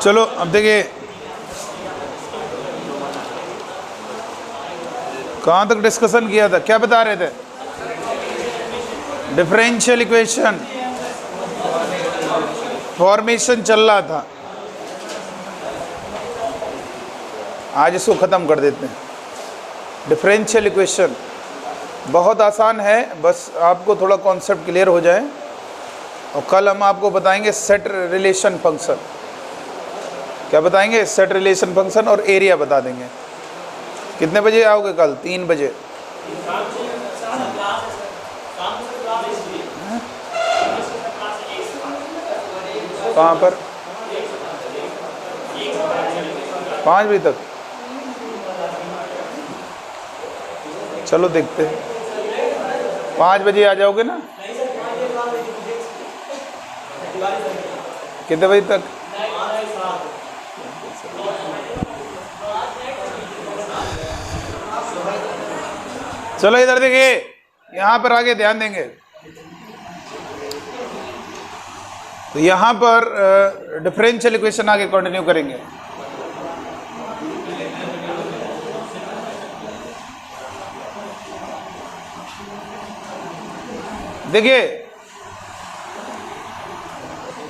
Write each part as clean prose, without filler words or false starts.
चलो अब देखिए कहाँ तक डिस्कशन किया था, क्या बता रहे थे? डिफरेंशियल इक्वेशन फॉर्मेशन चल रहा था। आज इसको ख़त्म कर देते हैं। डिफरेंशियल इक्वेशन बहुत आसान है, बस आपको थोड़ा कॉन्सेप्ट क्लियर हो जाए। और कल हम आपको बताएंगे सेट रिलेशन फंक्शन। क्या बताएंगे? सेट रिलेशन फंक्शन और एरिया बता देंगे। कितने बजे आओगे कल? 3 बजे। कहाँ पर? 5 बजे तक। चलो देखते हैं, 5 बजे आ जाओगे ना? कितने बजे तक? चलो इधर देखिए, यहाँ पर आगे ध्यान देंगे। तो यहाँ पर डिफरेंशियल इक्वेशन आगे कंटिन्यू करेंगे। देखिए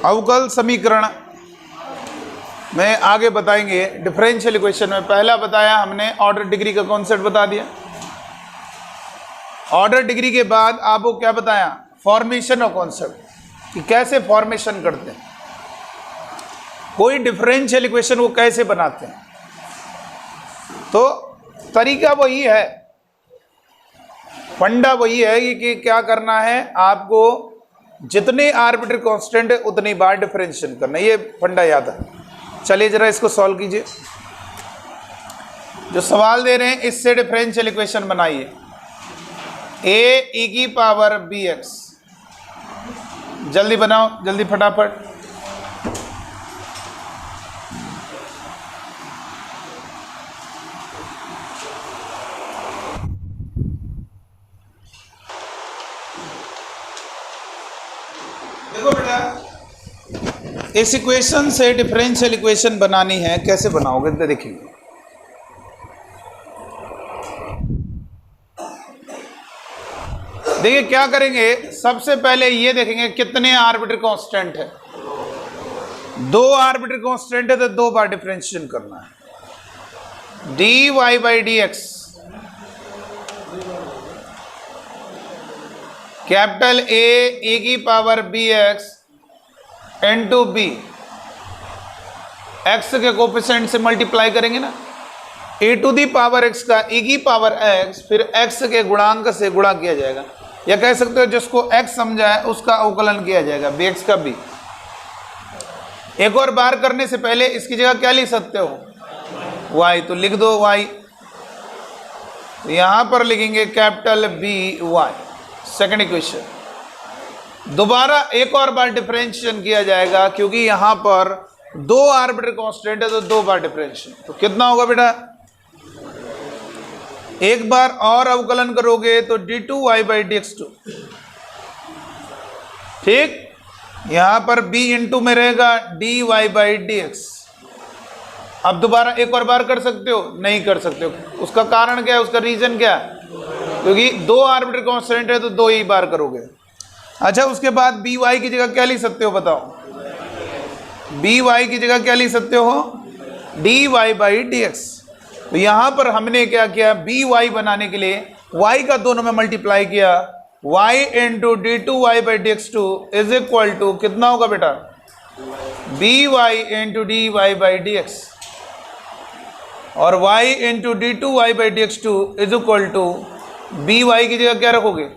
अवकल समीकरण में आगे बताएंगे। डिफरेंशियल इक्वेशन में पहला बताया हमने, ऑर्डर डिग्री का कॉन्सेप्ट बता दिया। ऑर्डर डिग्री के बाद आपको क्या बताया? फॉर्मेशन ऑफ कॉन्सेप्ट, कि कैसे फॉर्मेशन करते हैं, कोई डिफरेंशियल इक्वेशन वो कैसे बनाते हैं। तो तरीका वही है, फंडा वही है कि क्या करना है आपको, जितने आर्बिट्ररी कांस्टेंट है उतनी बार डिफरेंशिएशन करना, ये फंडा याद है। चलिए जरा इसको सॉल्व कीजिए। जो सवाल दे रहे हैं इससे डिफरेंशियल इक्वेशन बनाइए। ए ई की पावर बी एक्स, जल्दी बनाओ, जल्दी फटाफट। देखो बेटा, इस इक्वेशन से डिफरेंशियल इक्वेशन बनानी है, कैसे बनाओगे तो देखिए। देखिए क्या करेंगे, सबसे पहले ये देखेंगे कितने आर्बिट्ररी कांस्टेंट है। 2 आर्बिट्ररी कांस्टेंट है तो 2 बार डिफरेंशिएशन करना है। D Y by D x, capital A की power B x into B, x के कोफिशिएंट से मल्टीप्लाई करेंगे ना। A to the power x का ई की पावर एक्स, फिर एक्स के गुणांक से गुणा किया जाएगा, या कह सकते हो जिसको x समझा है उसका अवकलन किया जाएगा, bx का b। एक और बार करने से पहले इसकी जगह क्या लिख सकते हो? y, तो लिख दो y। तो यहां पर लिखेंगे capital B Y, second equation. दोबारा एक और बार डिफरेंशिएशन किया जाएगा, क्योंकि यहां पर 2 आर्बिट्ररी कांस्टेंट है तो 2 बार डिफरेंशिएशन। तो कितना होगा बेटा? एक बार और अवकलन करोगे तो d2y by D x to, ठीक। यहां पर b इंटू में रहेगा dy बाई डी एक्स। अब दोबारा एक और बार कर सकते हो? नहीं कर सकते हो। उसका कारण क्या है, उसका रीजन क्या है? क्योंकि 2 आर्बिट्ररी कांस्टेंट है तो 2 ही बार करोगे। अच्छा, उसके बाद by की जगह क्या लिख सकते हो बताओ? by की जगह क्या लिख सकते हो? dy by D x. तो यहां पर हमने क्या किया, by बनाने के लिए y का दोनों में मल्टीप्लाई किया, y into D two Y by D x two is equal to कितना होगा बेटा? by into D Y by D X, और y into D two Y by D x two is equal to by की जगह क्या रखोगे?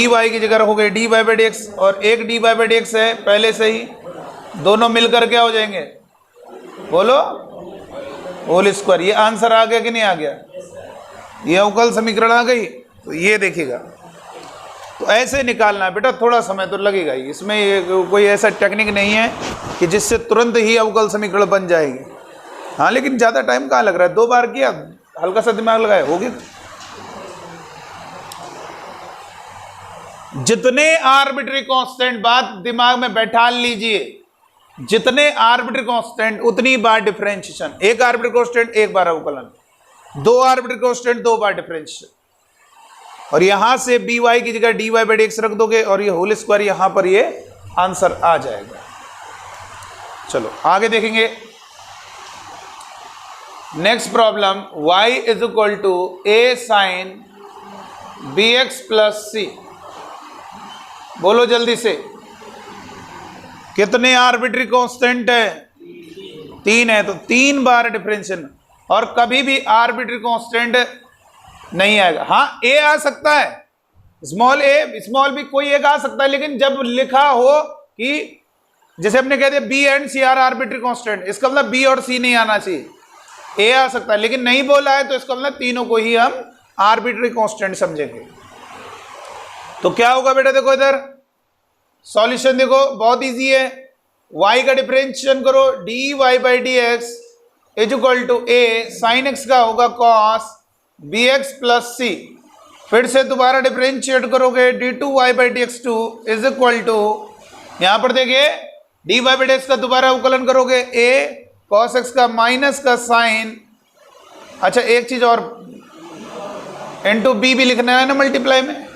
by की जगह रखोगे dy बाई डी एक्स, और एक dy बाई डी एक्स है पहले से ही, दोनों मिलकर क्या हो जाएंगे? बोलो, होल स्क्वायर। ये आंसर आ गया कि नहीं आ गया? ये अवकल समीकरण आ गई। तो ये देखिएगा, तो ऐसे निकालना है बेटा, थोड़ा समय तो लगेगा ही इसमें। ये कोई ऐसा टेक्निक नहीं है कि जिससे तुरंत ही अवकल समीकरण बन जाएगी। हाँ, लेकिन ज़्यादा टाइम कहाँ लग रहा है? 2 बार किया, हल्का सा दिमाग लगाया, हो गया। जितने आर्बिट्ररी कांस्टेंट, बात दिमाग में बैठा लीजिए, जितने आर्बिट्री कांस्टेंट उतनी बार डिफरेंशिएशन, एक आर्बिट्री कांस्टेंट एक बार अवकलन, दो आर्बिट्री कांस्टेंट दो बार डिफरेंशिएशन, और यहां से बी वाई की जगह D Y by D X रख दोगे और ये होल स्क्वायर यहां पर ये आंसर आ जाएगा। चलो आगे देखेंगे। Next problem, y is equal to A sine B x plus C. बोलो जल्दी से, कितने आर्बिट्री कांस्टेंट है? 3 है, तो 3 बार डिफरेंशिएशन, और कभी भी आर्बिट्री कांस्टेंट नहीं आएगा। हाँ ए आ सकता है, स्मॉल ए स्मॉल बी कोई एक आ सकता है, लेकिन जब लिखा हो कि जैसे हमने कह दिया B and C are arbitrary constant, इसका मतलब बी और सी नहीं आना चाहिए, ए आ सकता है, लेकिन नहीं बोला है तो इसका मतलब तीनों को ही हम आर्बिट्री कांस्टेंट समझेंगे। तो क्या होगा बेटा, देखो इधर सॉल्यूशन देखो बहुत इजी है। y का डिफरेंशिएशन करो, D Y by D x is equal to A sine x का होगा cos B x plus C. फिर से दोबारा डिफरेंशिएट करोगे, D two Y by D x two is equal to, यहां पर देखिए D Y by D X का दोबारा अवकलन करोगे, ए कॉस एक्स का माइनस का साइन, अच्छा एक चीज और इनटू बी भी लिखना है ना मल्टीप्लाई में,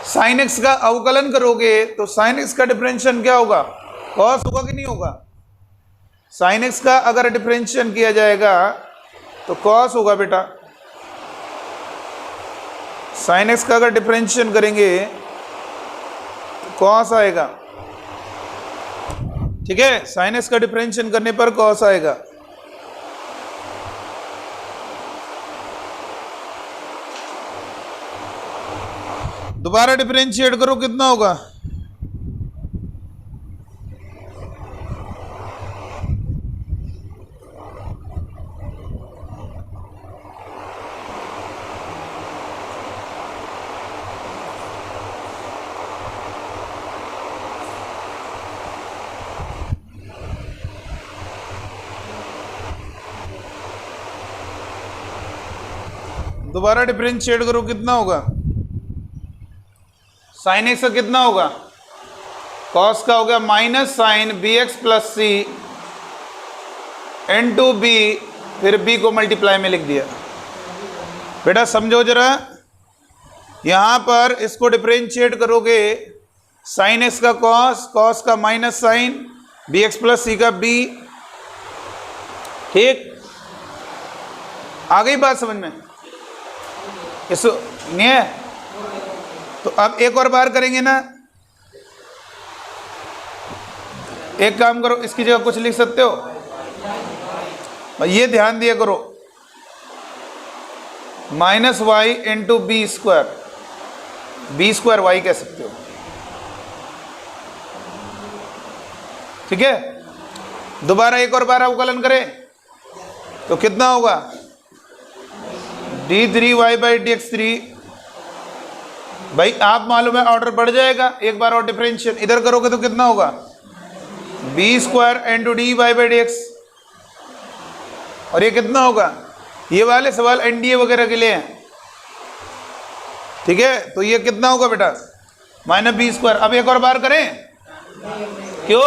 साइन एक्स का अवकलन करोगे तो साइन एक्स का डिफरेंशिएशन क्या होगा, कॉस होगा कि नहीं होगा? साइन एक्स का अगर डिफरेंशिएशन किया जाएगा तो कॉस होगा बेटा। साइन एक्स का अगर डिफरेंशिएशन करेंगे तो कॉस आएगा, ठीक है, साइन एक्स का डिफरेंशिएशन करने पर कॉस आएगा। दोबारा डिफरेंशिएट करो, कितना होगा? दोबारा डिफरेंशिएट करो, कितना होगा? साइन एक्स का कितना होगा? कॉस का हो गया minus sine B x plus C into B, फिर बी को मल्टीप्लाई में लिख दिया। बेटा समझो जरा, यहां पर इसको डिफरेंशिएट करोगे, साइन एक्स का कॉस, कॉस का minus sine, B x plus C का बी, ठीक, आ गई बात समझ में? इसको नहीं है तो अब एक और बार करेंगे ना। एक काम करो, इसकी जगह कुछ लिख सकते हो, ये ध्यान दिया करो, minus Y into B square, B square Y कह सकते हो, ठीक है। दोबारा एक और बार अवकलन करें तो कितना होगा? D three Y by D x three, भाई आप मालूम है ऑर्डर बढ़ जाएगा, एक बार और डिफरेंशिएट इधर करोगे तो कितना होगा? B square into D Y by D X, और ये कितना होगा? ये वाले सवाल एनडीए वगैरह के लिए हैं, ठीक है, तो ये कितना होगा बेटा? Minus B square. अब एक और बार करें, क्यों?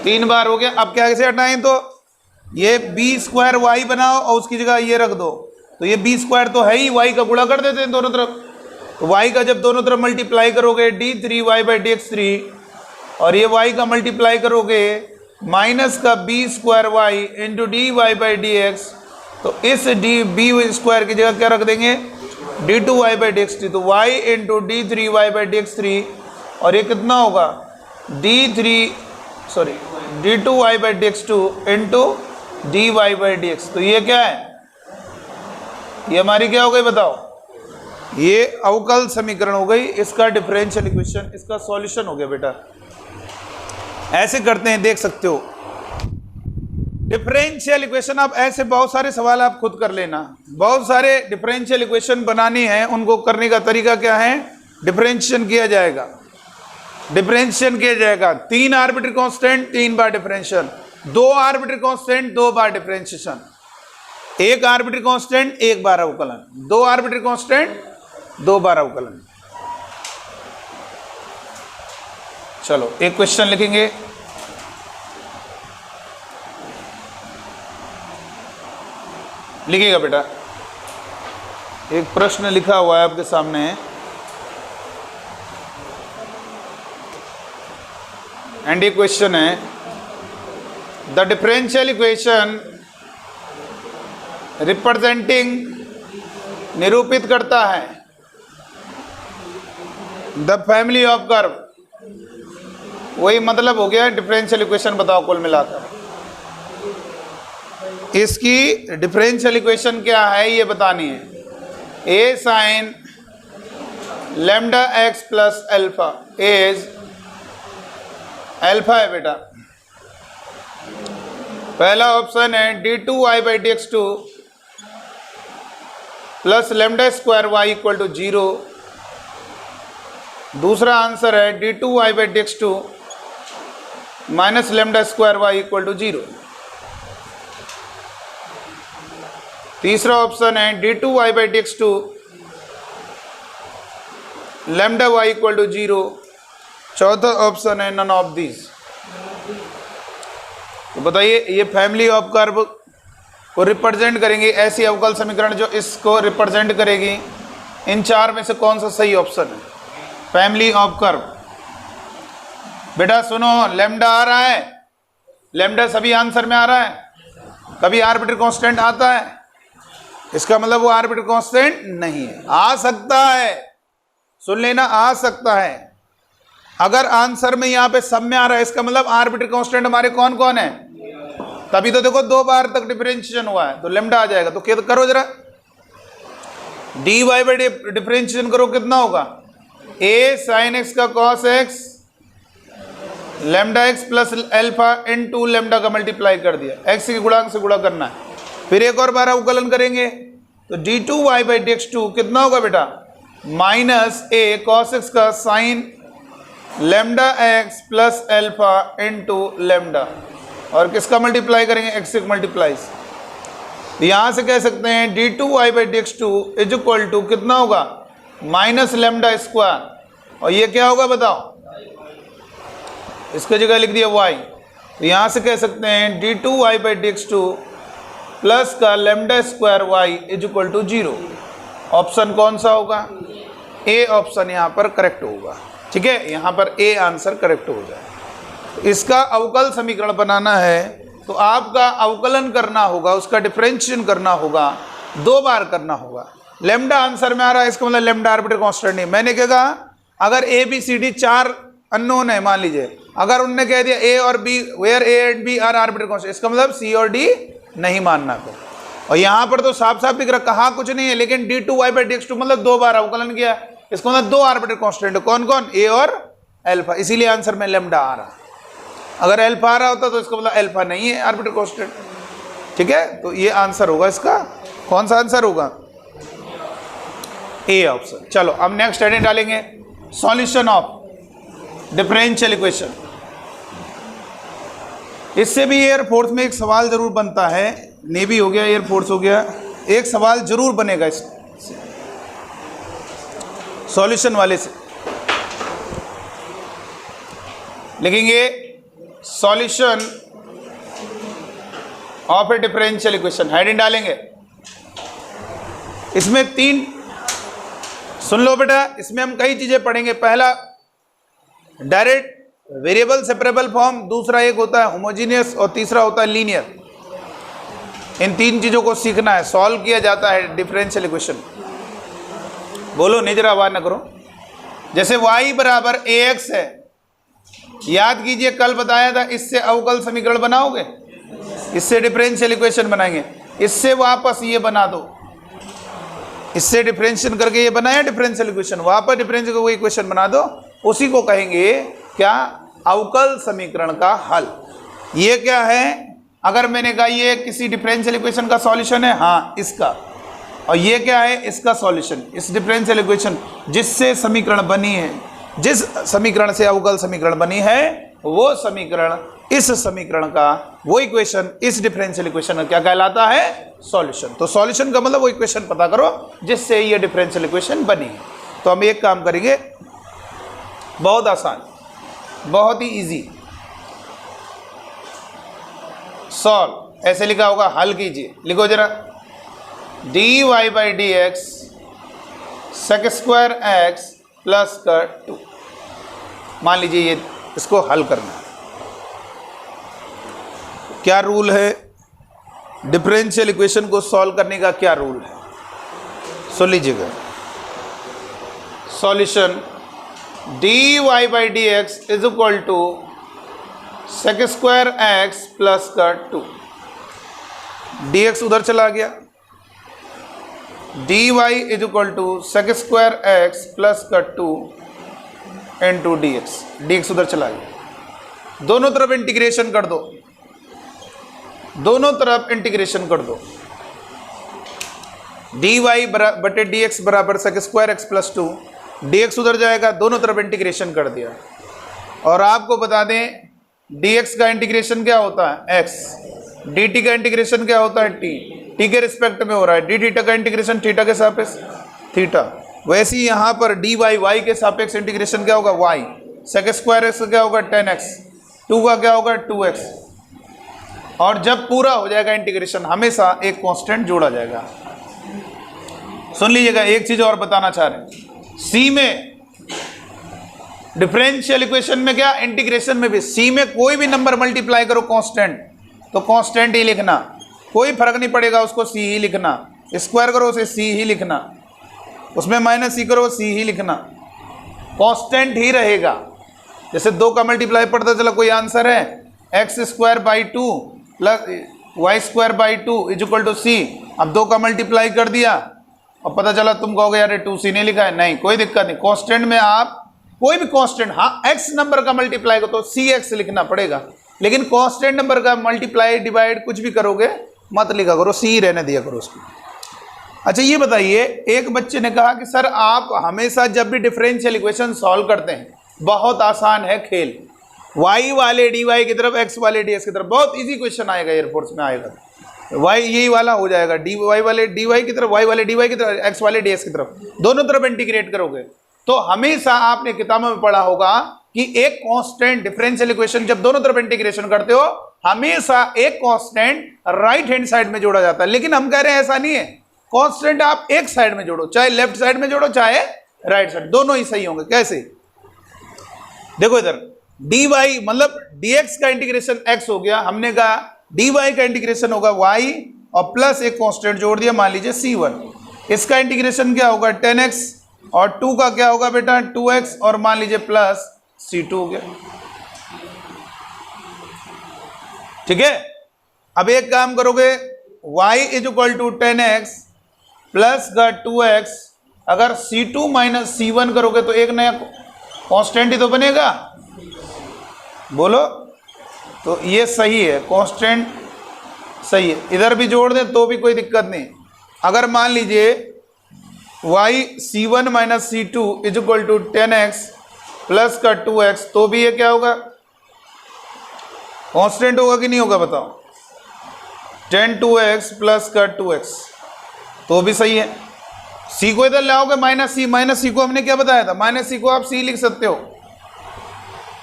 3 बार हो गया। अब क्या कैसे हटाएं? तो ये बी स्क्वायर वाई बनाओ और उसकी जगह ये रख दो, तो ये बी स्क्वायर तो है ही, वाई का गुणा कर देते हैं दोनों तरफ, तो वाई का जब दोनों तरफ मल्टीप्लाई करोगे D three Y by D x three, और ये वाई का मल्टीप्लाई करोगे माइनस का B square Y into D Y by D x, तो इस डी बी स्क्वायर की जगह क्या रख देंगे? D two Y by D x three, तो y into d three Y by D x three, और ये कितना होगा? D two Y by D x two into D Y by D x. तो ये क्या है? ये हमारी क्या हो गई बताओ? ये अवकल समीकरण हो गई, इसका डिफरेंशियल इक्वेशन, इसका सॉल्यूशन हो गया बेटा। ऐसे करते हैं, देख सकते हो डिफरेंशियल इक्वेशन। आप ऐसे बहुत सारे सवाल आप खुद कर लेना, बहुत सारे डिफरेंशियल इक्वेशन बनाने हैं, उनको करने का तरीका क्या है? डिफरेंशिएशन किया जाएगा, डिफरेंशिएशन किया जाएगा, 3 आर्बिट्री कांस्टेंट 3 बार डिफरेंशिएशन, 2 आर्बिट्री कांस्टेंट 2 बार डिफरेंशिएशन, 1 आर्बिट्री कांस्टेंट 1 बार अवकलन, 2 आर्बिट्री कांस्टेंट 2 बार अवकलन। चलो एक क्वेश्चन लिखेंगे, लिखिएगा बेटा, एक प्रश्न लिखा हुआ है आपके सामने, एंड ये क्वेश्चन है, द डिफरेंशियल इक्वेशन रिप्रेजेंटिंग निरूपित करता है द फैमिली ऑफ कर्व। वही मतलब हो गया डिफरेंशियल इक्वेशन। बताओ कुल मिलाकर इसकी डिफरेंशियल इक्वेशन क्या है ये बतानी है। A sine lambda x plus alpha is, alpha है बेटा, पहला ऑप्शन है d2y/dx2 plus lambda square y equal to 0। दूसरा आंसर है d2y/dx2 minus lambda square y equal to 0। तीसरा ऑप्शन है d2y/dx2 lambda y equal to 0। चौथा ऑप्शन है नन ऑफ दीज। तो बताइए ये फैमिली ऑफ कर्व को रिप्रेजेंट करेंगे, ऐसी अवकल समीकरण जो इसको रिप्रेजेंट करेगी। इन चार में से कौन सा सही ऑप्शन है? Family of curve. बेटा सुनो, लैम्डा आ रहा है, लैम्डा सभी आंसर में आ रहा है, कभी आर्बिट्ररी कांस्टेंट आता है, इसका मतलब वो आर्बिट्ररी कांस्टेंट नहीं है। आ सकता है, सुन लेना, आ सकता है। अगर आंसर में यहाँ पे सब में आ रहा है, इसका मतलब आर्बिट्ररी कांस्टेंट हमारे कौन कौन है? तभी तो देखो 2 बार तक डिफरेंशिएशन हुआ है, तो लैम्डा आ जाएगा। तो क्या करो जरा, dy बाई डिफरेंशिएशन करो, कितना होगा? a साइन एक्स का cos x lambda x plus alpha into lambda का मल्टीप्लाई कर दिया, x के गुणांक से गुणा करना है। फिर एक और बार अवकलन करेंगे तो d2y/dx2 कितना होगा बेटा? माइनस a कॉस एक्स का sign lambda x plus alpha into lambda, और किसका मल्टीप्लाई करेंगे? x से मल्टीप्लाई। यहां से कह सकते हैं d2y/dx2 इज इक्वल टू कितना होगा? माइनस लैम्डा स्क्वायर, और ये क्या होगा बताओ? इसकी जगह लिख दिया y। तो यहां से कह सकते हैं d2y/dx2 प्लस का lambda square y is equal to 0। Option कौन सा होगा? ए ऑप्शन यहां पर करेक्ट होगा। ठीक है, यहां पर ए आंसर करेक्ट हो जाए। इसका अवकल समीकरण बनाना है तो आपका अवकलन करना होगा, उसका डिफरेंशिएशन करना होगा, 2 बार करना होगा। लैम्डा आंसर में आ रहा है, इसका मतलब लैम्डा आर्बिट्ररी कांस्टेंट नहीं। मैंने क्या कहा? अगर A B C D 4 unknown है मान लीजिए, अगर उनने कह दिया ए और B, where A and B are arbitrary constant, इसका मतलब सी और डी नहीं मानना को। और यहां पर तो साफ साफ दिख रहा, कहा कुछ नहीं है, लेकिन d2y/dx2 मतलब 2 बार अवकलन किया, इसका मतलब 2 आर्बिट्ररी कांस्टेंट, कौन कौन? ए और अल्फा, इसीलिए आंसर में लैम्डा आ रहा। अगर अल्फा आ रहा होता तो इसका मतलब अल्फा नहीं है आर्बिट्ररी कांस्टेंट। ठीक है, तो ये आंसर होगा इसका। कौन सा आंसर होगा? A option. चलो अब नेक्स्ट हेडिंग डालेंगे, सॉल्यूशन ऑफ डिफरेंशियल इक्वेशन। इससे भी एयरफोर्स में एक सवाल जरूर बनता है, नेवी हो गया, एयरफोर्स हो गया, एक सवाल जरूर बनेगा इस सॉल्यूशन वाले से। लिखेंगे solution of A differential equation, heading डालेंगे। इसमें 3, सुन लो बेटा, इसमें हम कई चीजें पढ़ेंगे। पहला डायरेक्ट वेरिएबल सेपरेबल फॉर्म, दूसरा एक होता है होमोजीनियस, और तीसरा होता है लीनियर। इन 3 चीजों को सीखना है, सॉल्व किया जाता है डिफरेंशियल इक्वेशन। बोलो नहीं, जरा आवाज ना करो। जैसे y बराबर ax है, याद कीजिए कल बताया था, इससे अवकल समीकरण बनाओगे, इससे डिफरेंशियल इक्वेशन बनाएंगे, इससे वापस ये बना दो, इससे डिफरेंशिएशन करके ये बनाया डिफरेंशियल इक्वेशन, वापस डिफरेंशियल इक्वेशन बना दो, उसी को कहेंगे क्या? अवकल समीकरण का हल। ये क्या है? अगर मैंने कहा ये किसी डिफरेंशियल इक्वेशन का सॉल्यूशन है, हाँ इसका, और ये क्या है? इसका सॉल्यूशन। इस डिफरेंशियल इक्वेशन जिससे समीकरण बनी है, जिस समीकरण से अवकल समीकरण बनी है, वो समीकरण, इस समीकरण का वो इक्वेशन इस डिफरेंशियल इक्वेशन का क्या कहलाता है? सॉल्यूशन। तो सॉल्यूशन का मतलब वो इक्वेशन पता करो जिससे ये डिफरेंशियल इक्वेशन बनी है। तो हम एक काम करेंगे, बहुत आसान, बहुत ही इजी। सॉल्व ऐसे लिखा होगा, हल कीजिए, लिखो जरा, D Y by D X sec square X plus का 2। मान लीजिए ये इसको हल करना है। क्या रूल है डिफरेंशियल इक्वेशन को सॉल्व करने का? क्या रूल है सुन लीजिएगा। Solution D Y by D x is equal to sec square X plus का 2। डी एक्स उधर चला गया, D Y is equal to sec square X plus का 2 इंटू डी एक्स उधर चला गया। दोनों तरफ इंटीग्रेशन कर दो, दोनों तरफ इंटीग्रेशन कर दो। डी वाई बटे डी एक्स बराबर sec square X plus 2, D X उधर जाएगा, दोनों तरफ इंटीग्रेशन कर दिया। और आपको बता दें डी एक्स का इंटीग्रेशन क्या होता है एक्स, डी टी का इंटीग्रेशन क्या होता है टी के रिस्पेक्ट में हो रहा है, डी थीटा का इंटीग्रेशन थीटा के सापेक्ष थीटा। वैसे ही यहाँ पर डी वाई वाई के सापेक्ष इंटीग्रेशन क्या होगा वाई, सेक स्क्वायर एक्स का क्या होगा 10x, 2 का क्या होगा 2x। और जब पूरा हो जाएगा इंटीग्रेशन हमेशा एक कांस्टेंट जोड़ा जाएगा। सुन लीजिएगा, एक चीज और बताना चाह रहे हैं, सी में डिफरेंशियल इक्वेशन में क्या इंटीग्रेशन में भी सी में कोई भी नंबर मल्टीप्लाई करो कांस्टेंट तो कांस्टेंट ही लिखना, कोई फर्क नहीं पड़ेगा, उसको सी ही लिखना। स्क्वायर करो उसे सी ही लिखना, उसमें माइनस सी करो सी ही लिखना, कांस्टेंट ही रहेगा। जैसे 2 का मल्टीप्लाई पड़ता चला कोई आंसर है x square by 2 plus Y square by 2 is equal to C. अब 2 का मल्टीप्लाई कर दिया और पता चला तुम कहोगे यार 2c नहीं लिखा है, नहीं कोई दिक्कत नहीं, कांस्टेंट में आप कोई भी कांस्टेंट, हाँ x नंबर का मल्टीप्लाई करो तो cx लिखना पड़ेगा, लेकिन कांस्टेंट नंबर का मल्टीप्लाई डिवाइड कुछ भी करोगे मत लिखा करो, c रहने दिया करो उसको। अच्छा ये बताइए, एक बच्चे ने कहा कि सर आप हमेशा जब भी डिफरेंशियल इक्वेशन सॉल्व करते हैं बहुत आसान है खेल, y वाले dy की तरफ x वाले dx की तरफ, बहुत इजी क्वेश्चन आएगा एयरफोर्स में आएगा, y यही वाला हो जाएगा, dy वाले dy की तरफ, y वाले dy की तरफ, x वाले dx की तरफ, दोनों तरफ इंटीग्रेट करोगे तो हमेशा आपने किताबों में पढ़ा होगा कि एक कांस्टेंट डिफरेंशियल इक्वेशन जब दोनों तरफ इंटीग्रेशन करते हो हमेशा एक कांस्टेंट राइट हैंड साइड में जोड़ा जाता है। लेकिन हम कह रहे हैं ऐसा नहीं है, कांस्टेंट आप एक साइड में जोड़ो, चाहे लेफ्ट साइड में जोड़ो चाहे राइट साइड, दोनों ही सही होंगे। कैसे? देखो इधर dy मतलब dx का इंटीग्रेशन x हो गया, हमने कहा dy का इंटीग्रेशन होगा y और प्लस एक कांस्टेंट जोड़ दिया, मान लीजिए c1। इसका इंटीग्रेशन क्या होगा 10x और 2 का क्या होगा बेटा 2x और मान लीजिए प्लस c2 हो गया। ठीक है, अब एक काम करोगे y is equal to 10x plus का 2x, अगर c2 माइनस c1 करोगे तो एक नया कांस्टेंट ही तो बनेगा, बोलो। तो ये सही है, कांस्टेंट सही है, इधर भी जोड़ दें तो भी कोई दिक्कत नहीं। अगर मान लीजिए y c1 minus c2 is equal to 10x plus का 2x, तो भी ये क्या होगा कांस्टेंट होगा कि नहीं होगा बताओ, 10 2x प्लस का 2x, तो भी सही है। c को इधर लाओगे माइनस सी को हमने क्या बताया था, माइनस सी को आप c लिख सकते हो,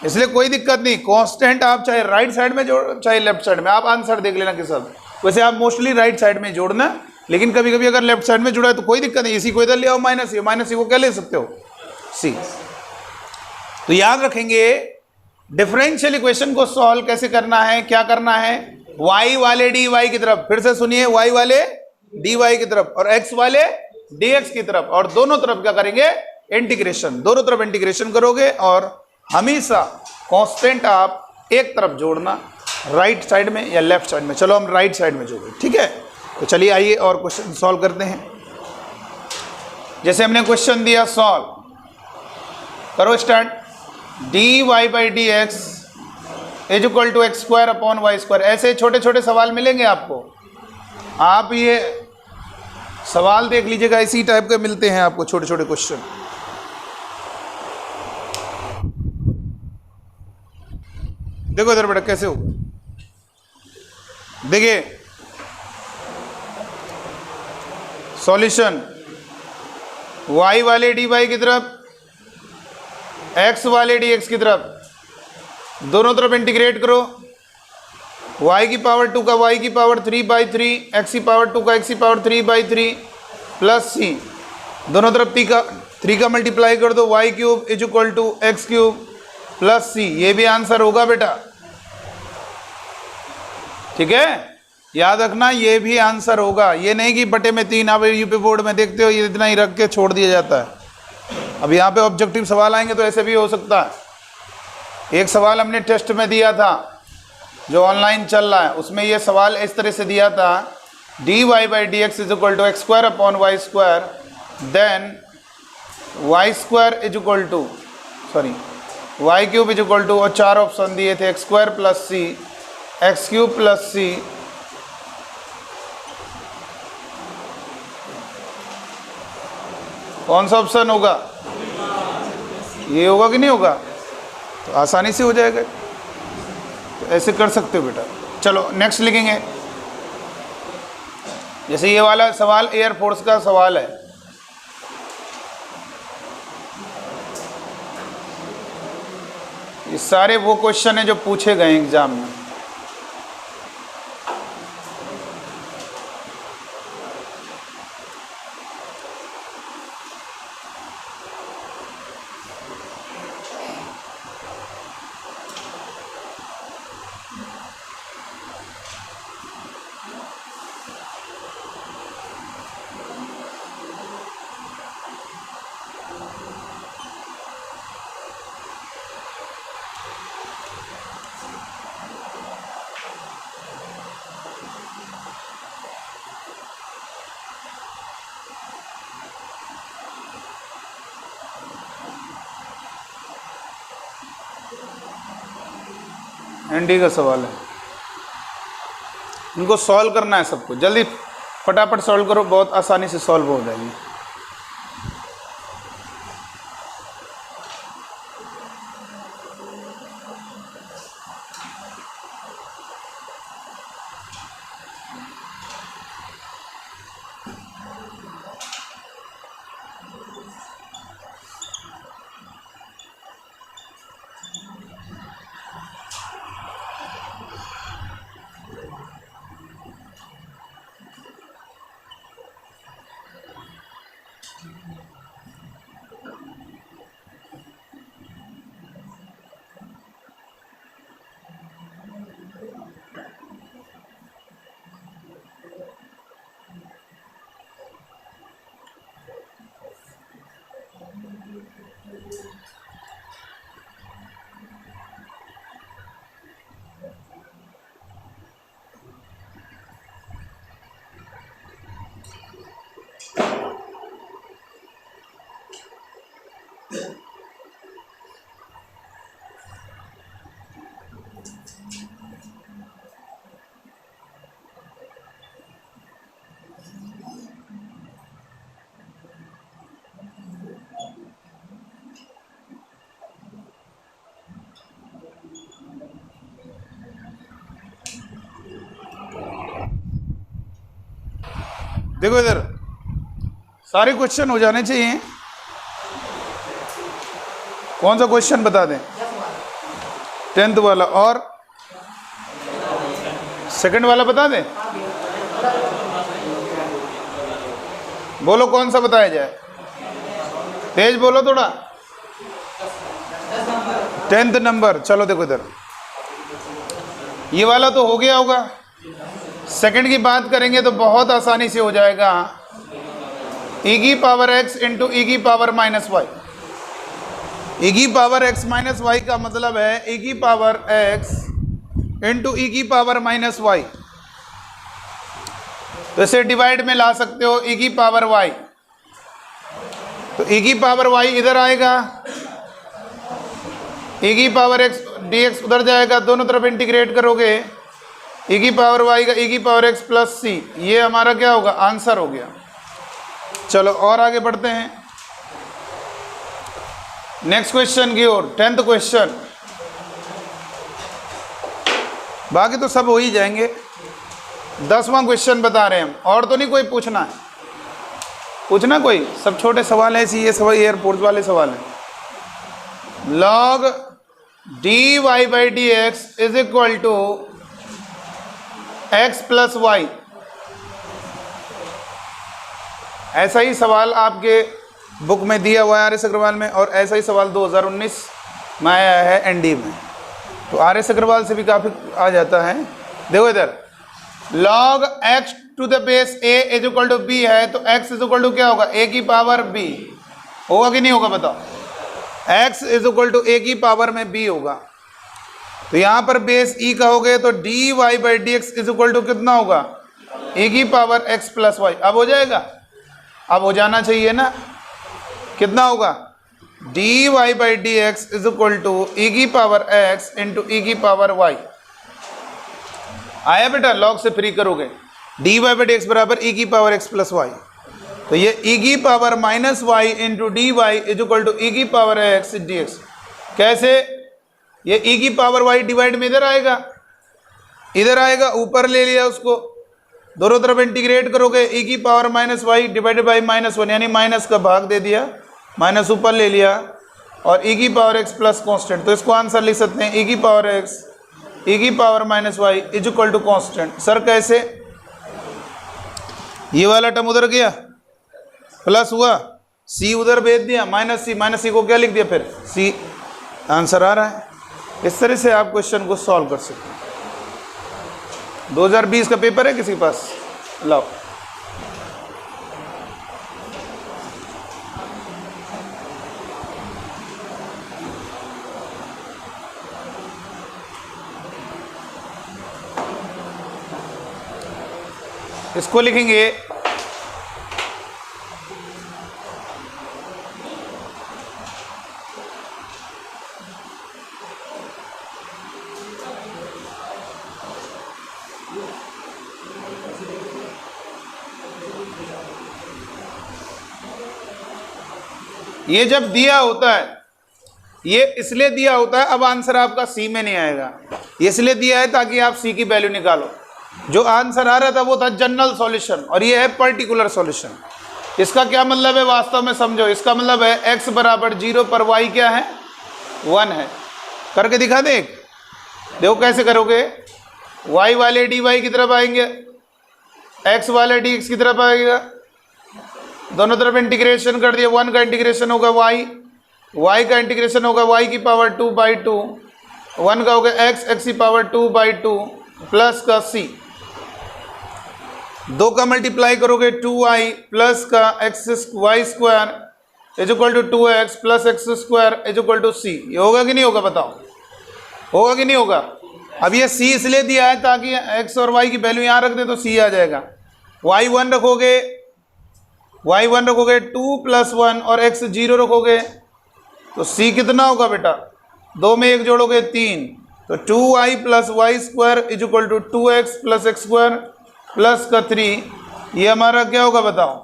इसलिए कोई दिक्कत नहीं। कांस्टेंट आप चाहे राइट साइड में जोड़ चाहे लेफ्ट साइड में, आप आंसर देख लेना किस सब। वैसे आप मोस्टली राइट साइड में जोड़ना, लेकिन कभी कभी अगर लेफ्ट साइड में जुड़ा है तो कोई दिक्कत नहीं, इसी को इधर ले आओ माइनस सी को क्या ले सकते हो सी। तो याद रखेंगे डिफरेंशियल इक्वेशन को सॉल्व कैसे करना है, क्या करना है, y वाले dy की तरफ, फिर से सुनिए y वाले dy की तरफ और x वाले dx की तरफ, और दोनों तरफ क्या करेंगे इंटीग्रेशन, दोनों तरफ इंटीग्रेशन करोगे और हमेशा कांस्टेंट आप एक तरफ जोड़ना, राइट साइड में या लेफ्ट साइड में। चलो हम राइट साइड में जोड़ें, ठीक है। तो चलिए आइए और क्वेश्चन सॉल्व करते हैं। जैसे हमने क्वेश्चन दिया सॉल्व करो, start. D Y by D x is equal to X square upon Y square. ऐसे छोटे छोटे सवाल मिलेंगे आपको, आप ये सवाल देख लीजिएगा, इसी टाइप के मिलते हैं आपको छोटे छोटे क्वेश्चन। देखो इधर बेटा कैसे होगा, देखिए सॉल्यूशन y वाले dy की तरफ, x वाले dx की तरफ, दोनों तरफ इंटीग्रेट करो, y की पावर 2 का y की पावर 3/3, x की पावर 2 का x की पावर 3/3 प्लस c, दोनों तरफ 3 का मल्टीप्लाई कर दो, y cube is equal to X cube plus c। ये भी आंसर होगा बेटा, ठीक है, याद रखना ये भी आंसर होगा। ये नहीं कि बटे में 3, आप यूपी बोर्ड में देखते हो ये इतना ही रख के छोड़ दिया जाता है। अब यहाँ पे ऑब्जेक्टिव सवाल आएंगे तो ऐसे भी हो सकता है। एक सवाल हमने टेस्ट में दिया था जो ऑनलाइन चल रहा है, उसमें ये सवाल इस तरह से दिया था, dy/dx is equal to X square upon Y square, then Y square is equal to Y cube is equal to, और 4 ऑप्शन दिए थे, X square plus C, X cube plus C, कौन सा ऑप्शन होगा? ये होगा कि नहीं होगा? तो आसानी से हो जाएगा, तो ऐसे कर सकते हो बेटा। चलो नेक्स्ट लिखेंगे, जैसे ये वाला सवाल एयरफोर्स का सवाल है, ये सारे वो क्वेश्चन है जो पूछे गए एग्जाम में। एनडी का सवाल है, इनको सॉल्व करना है सबको, जल्दी फटाफट सॉल्व करो, बहुत आसानी से सॉल्व हो जाएगी। देखो इधर सारे क्वेश्चन हो जाने चाहिए। कौन सा क्वेश्चन बता दें? 10th वाला, और सेकंड वाला बता दें? बोलो कौन सा बताया जाए, तेज बोलो थोड़ा। 10th नंबर, चलो देखो इधर, ये वाला तो हो गया होगा। सेकंड की बात करेंगे तो बहुत आसानी से हो जाएगा, e की पावर x इंटू ई की पावर माइनस वाई। ई की पावर x माइनस वाई का मतलब है e की पावर x इंटू ई की पावर माइनस वाई। तो इसे डिवाइड में ला सकते हो, e की पावर y, तो e की पावर y इधर आएगा, e की पावर x dx उधर जाएगा, दोनों तरफ इंटीग्रेट करोगे, e की पावर y का e की पावर x प्लस c, ये हमारा क्या होगा? आंसर हो गया। चलो और आगे बढ़ते हैं नेक्स्ट क्वेश्चन की ओर। 10th क्वेश्चन, बाकी तो सब हो ही जाएंगे। 10वां क्वेश्चन बता रहे हैं हम, और तो नहीं कोई पूछना है? पूछना कोई? सब छोटे सवाल है, ऐसी ये सवाल एयरपोर्ट वाले सवाल हैं। log dy/dx is equal to x plus Y. ऐसा ही सवाल आपके बुक में दिया हुआ है आर एस अग्रवाल में, और ऐसा ही सवाल 2019 में आया है एनडी में। तो आर एस अग्रवाल से भी काफ़ी आ जाता है। देखो इधर log x to the base a is equal to b है, तो x इज इक्वल टू क्या होगा, a की पावर b होगा कि नहीं होगा बताओ। x is equal to a की पावर में b होगा। तो यहाँ पर बेस e कहोगे तो dy by D x is equal to कितना होगा, a की पावर x प्लस वाई। अब हो जाएगा, अब हो जाना चाहिए ना। कितना होगा, dy by D x is equal to e की पावर x इंटू e की पावर y। आया बेटा, लॉग से फ्री करोगे, dy बाई डी एक्स बराबर e की पावर x प्लस वाई। तो ये e की power minus Y into D Y is equal to e की पावर x डी एक्स। कैसे, ये e की पावर y डिवाइड में इधर आएगा, इधर आएगा, ऊपर ले लिया उसको, दोनों तरफ इंटीग्रेट करोगे, e की power minus Y divided by minus one, यानी माइनस का भाग दे दिया, माइनस ऊपर ले लिया, और e की पावर x प्लस कॉन्स्टेंट। तो इसको आंसर लिख सकते हैं e की पावर x e की power minus Y is equal to constant. Sir कैसे, ये वाला टर्म उधर गया, प्लस हुआ, c उधर भेज दिया, माइनस सी को क्या लिख दिया फिर c। आंसर आ रहा है। इस तरह से आप क्वेश्चन को सॉल्व कर सकते हैं। 2020 का पेपर है किसी के पास, लाओ। इसको लिखेंगे ये जब दिया होता है, ये इसलिए दिया होता है, अब आंसर आपका सी में नहीं आएगा, इसलिए दिया है ताकि आप सी की वैल्यू निकालो। जो आंसर आ रहा था वो था जनरल सॉल्यूशन, और ये है पर्टिकुलर सॉल्यूशन। इसका क्या मतलब है वास्तव में समझो, इसका मतलब है x बराबर 0 पर y क्या है, 1 है। करके दिखा दे, देखो कैसे करोगे। y वाले dy की तरफ आएंगे, x वाले dx की तरफ आएगा, दोनों तरफ इंटीग्रेशन कर दिया, 1 का इंटीग्रेशन होगा y का इंटीग्रेशन होगा y की पावर 2 बाई 2, 1 का होगा x की पावर 2 बाई 2 प्लस का c, 2 का मल्टीप्लाई करोगे 2y प्लस का y square is equal to 2x plus x square is equal to c। ये होगा कि नहीं होगा बताओ, होगा कि नहीं होगा। अब ये c इसलिए दिया है ताकि x और y की वैल्यू यहाँ रख दे तो c आ जाएगा। y1 रखोगे 2 प्लस 1 और x 0 रखोगे तो c कितना होगा बेटा, 2 में 1 जोड़ोगे 3, तो 2y plus Y square is equal to 2x plus X square plus का 3। ये हमारा क्या होगा बताओ,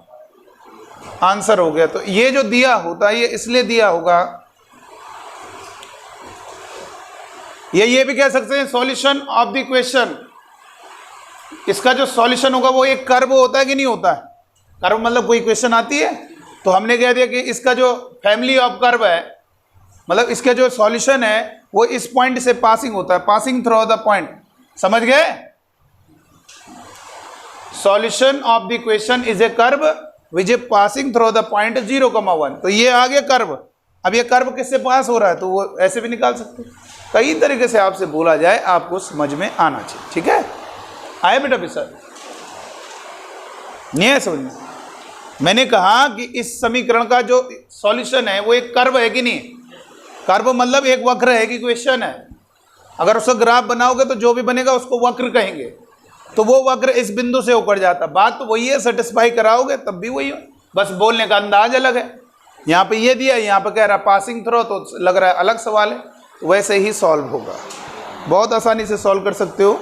आंसर हो गया। तो ये जो दिया होता है ये इसलिए दिया होगा, ये भी कह सकते हैं सॉल्यूशन ऑफ द क्वेश्चन। इसका जो सॉल्यूशन होगा वो एक कर्व होता है कि नहीं होता है। कर्व मतलब कोई क्वेश्चन आती है तो हमने कह दिया कि इसका जो फैमिली ऑफ कर्व है, मतलब इसका जो सॉल्यूशन है वो इस पॉइंट से पासिंग होता है, पासिंग थ्रू द पॉइंट। समझ गए, solution of the question is a curve which a passing through the point 0,1। तो ये आ गया कर्व। अब ये कर्व किससे पास हो रहा है तो वो ऐसे भी निकाल सकते हैं, कई तरीके से आपसे बोला जाए, आपको समझ में आना चाहिए। ठीक है, आए बेटा विसर नहीं है समझ में। मैंने कहा कि इस समीकरण का जो सॉल्यूशन है वो एक कर्व है कि नहीं। कर्व मतलब एक वक्र है कि क्वेश्चन है। अगर उसका ग्राफ बनाओगे तो जो भी बनेगा उसको वक्र कहेंगे। तो वो वक्र इस बिंदु से होकर जाता, बात तो वही है, सेटिस्फाई कराओगे तब भी वही हो, बस बोलने का अंदाज अलग है। यहाँ पे ये दिया, यहाँ पे कह रहा है पासिंग थ्रू, तो लग रहा है अलग सवाल है। वैसे ही सॉल्व होगा, बहुत आसानी से सॉल्व कर सकते हो।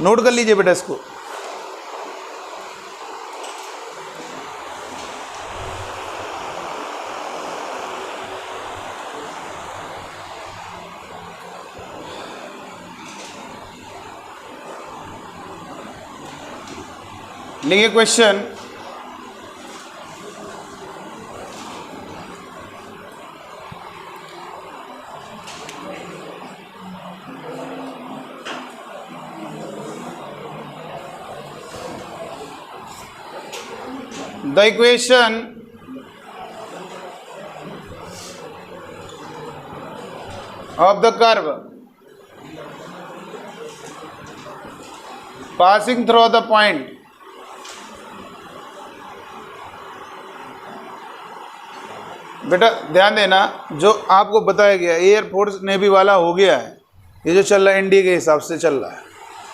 नोट कर लीजिए बेटा इसको। लिखिए question, the equation of the curve passing through the point बेटा ध्यान देना, जो आपको बताया गया एयरफोर्स नेवी वाला हो गया है, ये जो चल रहा है एनडीए के हिसाब से चल रहा है,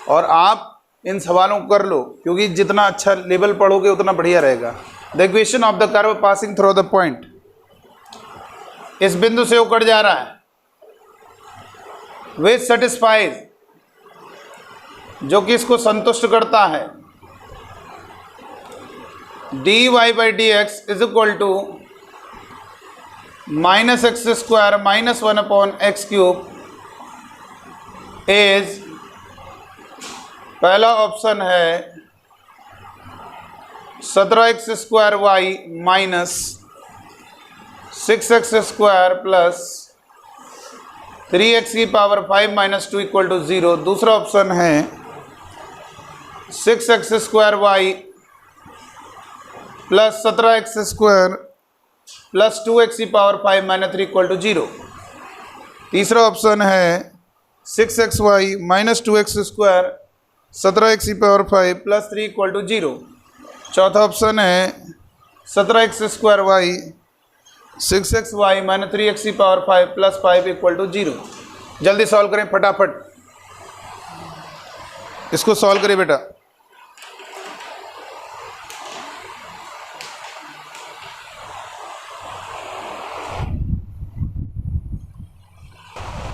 और आप इन सवालों को कर लो क्योंकि जितना अच्छा लेवल पढ़ोगे उतना बढ़िया रहेगा। The equation of the curve passing through the point, इस बिंदु से होकर जा रहा है, विच सेटिस्फाइज, जो कि इसको संतुष्ट करता है, D Y by D x is equal to minus X square minus 1 upon X cube is, पहला ऑप्शन है 17x square Y minus 6x square plus 3x की पावर 5 माइनस 2 इक्वल टू 0। दूसरा ऑप्शन है 6x square Y plus 17x square plus 2x की power 5 minus 3 equal to 0। तीसरा option है 6xy minus 2x square 17x की power 5 plus 3 equal to 0। चौथा option है 17x square Y 6xy minus 3x की power 5 plus 5 equal to 0। जल्दी solve करें फटाफट, इसको सॉल्व करें बेटा।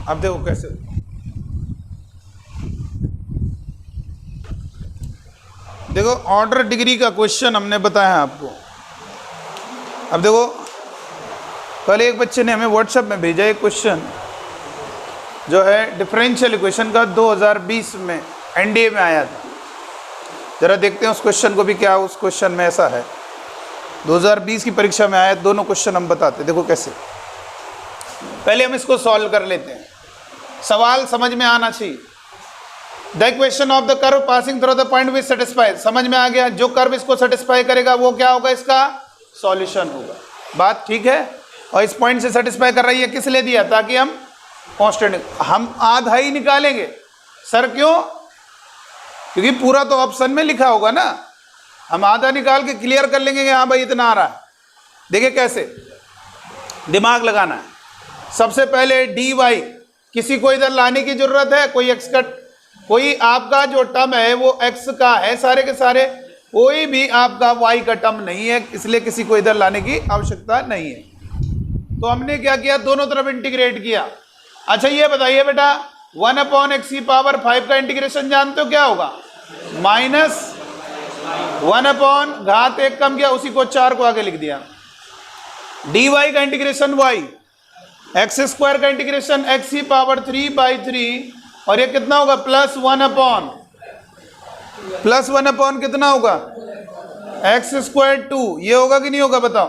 अब देखो कैसे, देखो ऑर्डर डिग्री का क्वेश्चन हमने बताया आपको। अब देखो कल एक बच्चे ने हमें व्हाट्सएप में भेजा एक क्वेश्चन जो है डिफरेंशियल इक्वेशन का 2020 में एनडीए में आया था। जरा देखते हैं उस क्वेश्चन को भी, क्या उस क्वेश्चन में ऐसा है 2020 की परीक्षा में आया। दोनों क्वेश्चन हम बताते, देखो कैसे। पहले हम इसको सॉल्व कर लेते हैं, सवाल समझ में आना चाहिए। The equation of the curve passing through the point which satisfy, समझ में आ गया, जो कर्व इसको सेटिस्फाई करेगा वो क्या होगा, इसका सॉल्यूशन होगा। बात ठीक है। और इस पॉइंट से सेटिस्फाई कर रही है, किस लिए दिया, ताकि हम कांस्टेंट, हम आधा ही निकालेंगे। सर क्यों, क्योंकि पूरा तो ऑप्शन में लिखा होगा ना, हम आधा निकाल के क्लियर कर लेंगे कि हाँ भाई इतना आ रहा है। देखिए कैसे दिमाग लगाना है। सबसे पहले डी वाई, किसी को इधर लाने की जरूरत है, कोई एक्स का, कोई आपका जो टर्म है वो एक्स का है सारे के सारे, कोई भी आपका वाई का टर्म नहीं है, इसलिए किसी को इधर लाने की आवश्यकता नहीं है। तो हमने क्या किया, दोनों तरफ इंटीग्रेट किया। अच्छा ये बताइए बेटा 1 अपॉन एक्स की पावर 5 का इंटीग्रेशन जानते हो क्या होगा, माइनस 1 अपॉन घात 1 कम किया, उसी को 4 को आगे लिख दिया। डी वाई का इंटीग्रेशन वाई, एक्स स्क्वायर का इंटीग्रेशन एक्स की पावर 3/3, और ये कितना होगा प्लस 1 अपॉन कितना होगा एक्स स्क्वायर 2। ये होगा कि नहीं होगा बताओ,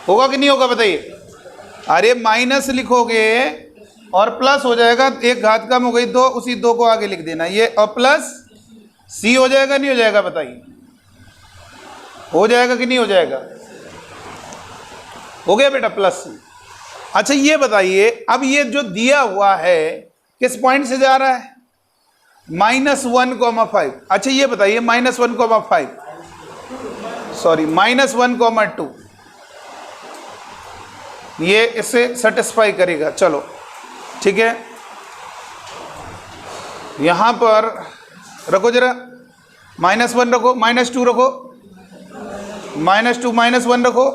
होगा कि नहीं होगा बताइए। अरे माइनस लिखोगे और प्लस हो जाएगा, एक घात कम हो गई 2, उसी 2 को आगे लिख देना ये, और प्लस सी हो जाएगा नहीं हो जाएगा बताइए, हो जाएगा कि नहीं हो जाएगा, हो गया बेटा प्लस सी। अच्छा ये बताइए अब ये जो दिया हुआ है किस पॉइंट से जा रहा है, -1,5। अच्छा ये बताइए -1,5, सॉरी -1,2, ये इसे सेटिस्फाई करेगा। चलो ठीक है, यहां पर रखो जरा, -1 रखो, -2 रखो, -2 -1 रखो,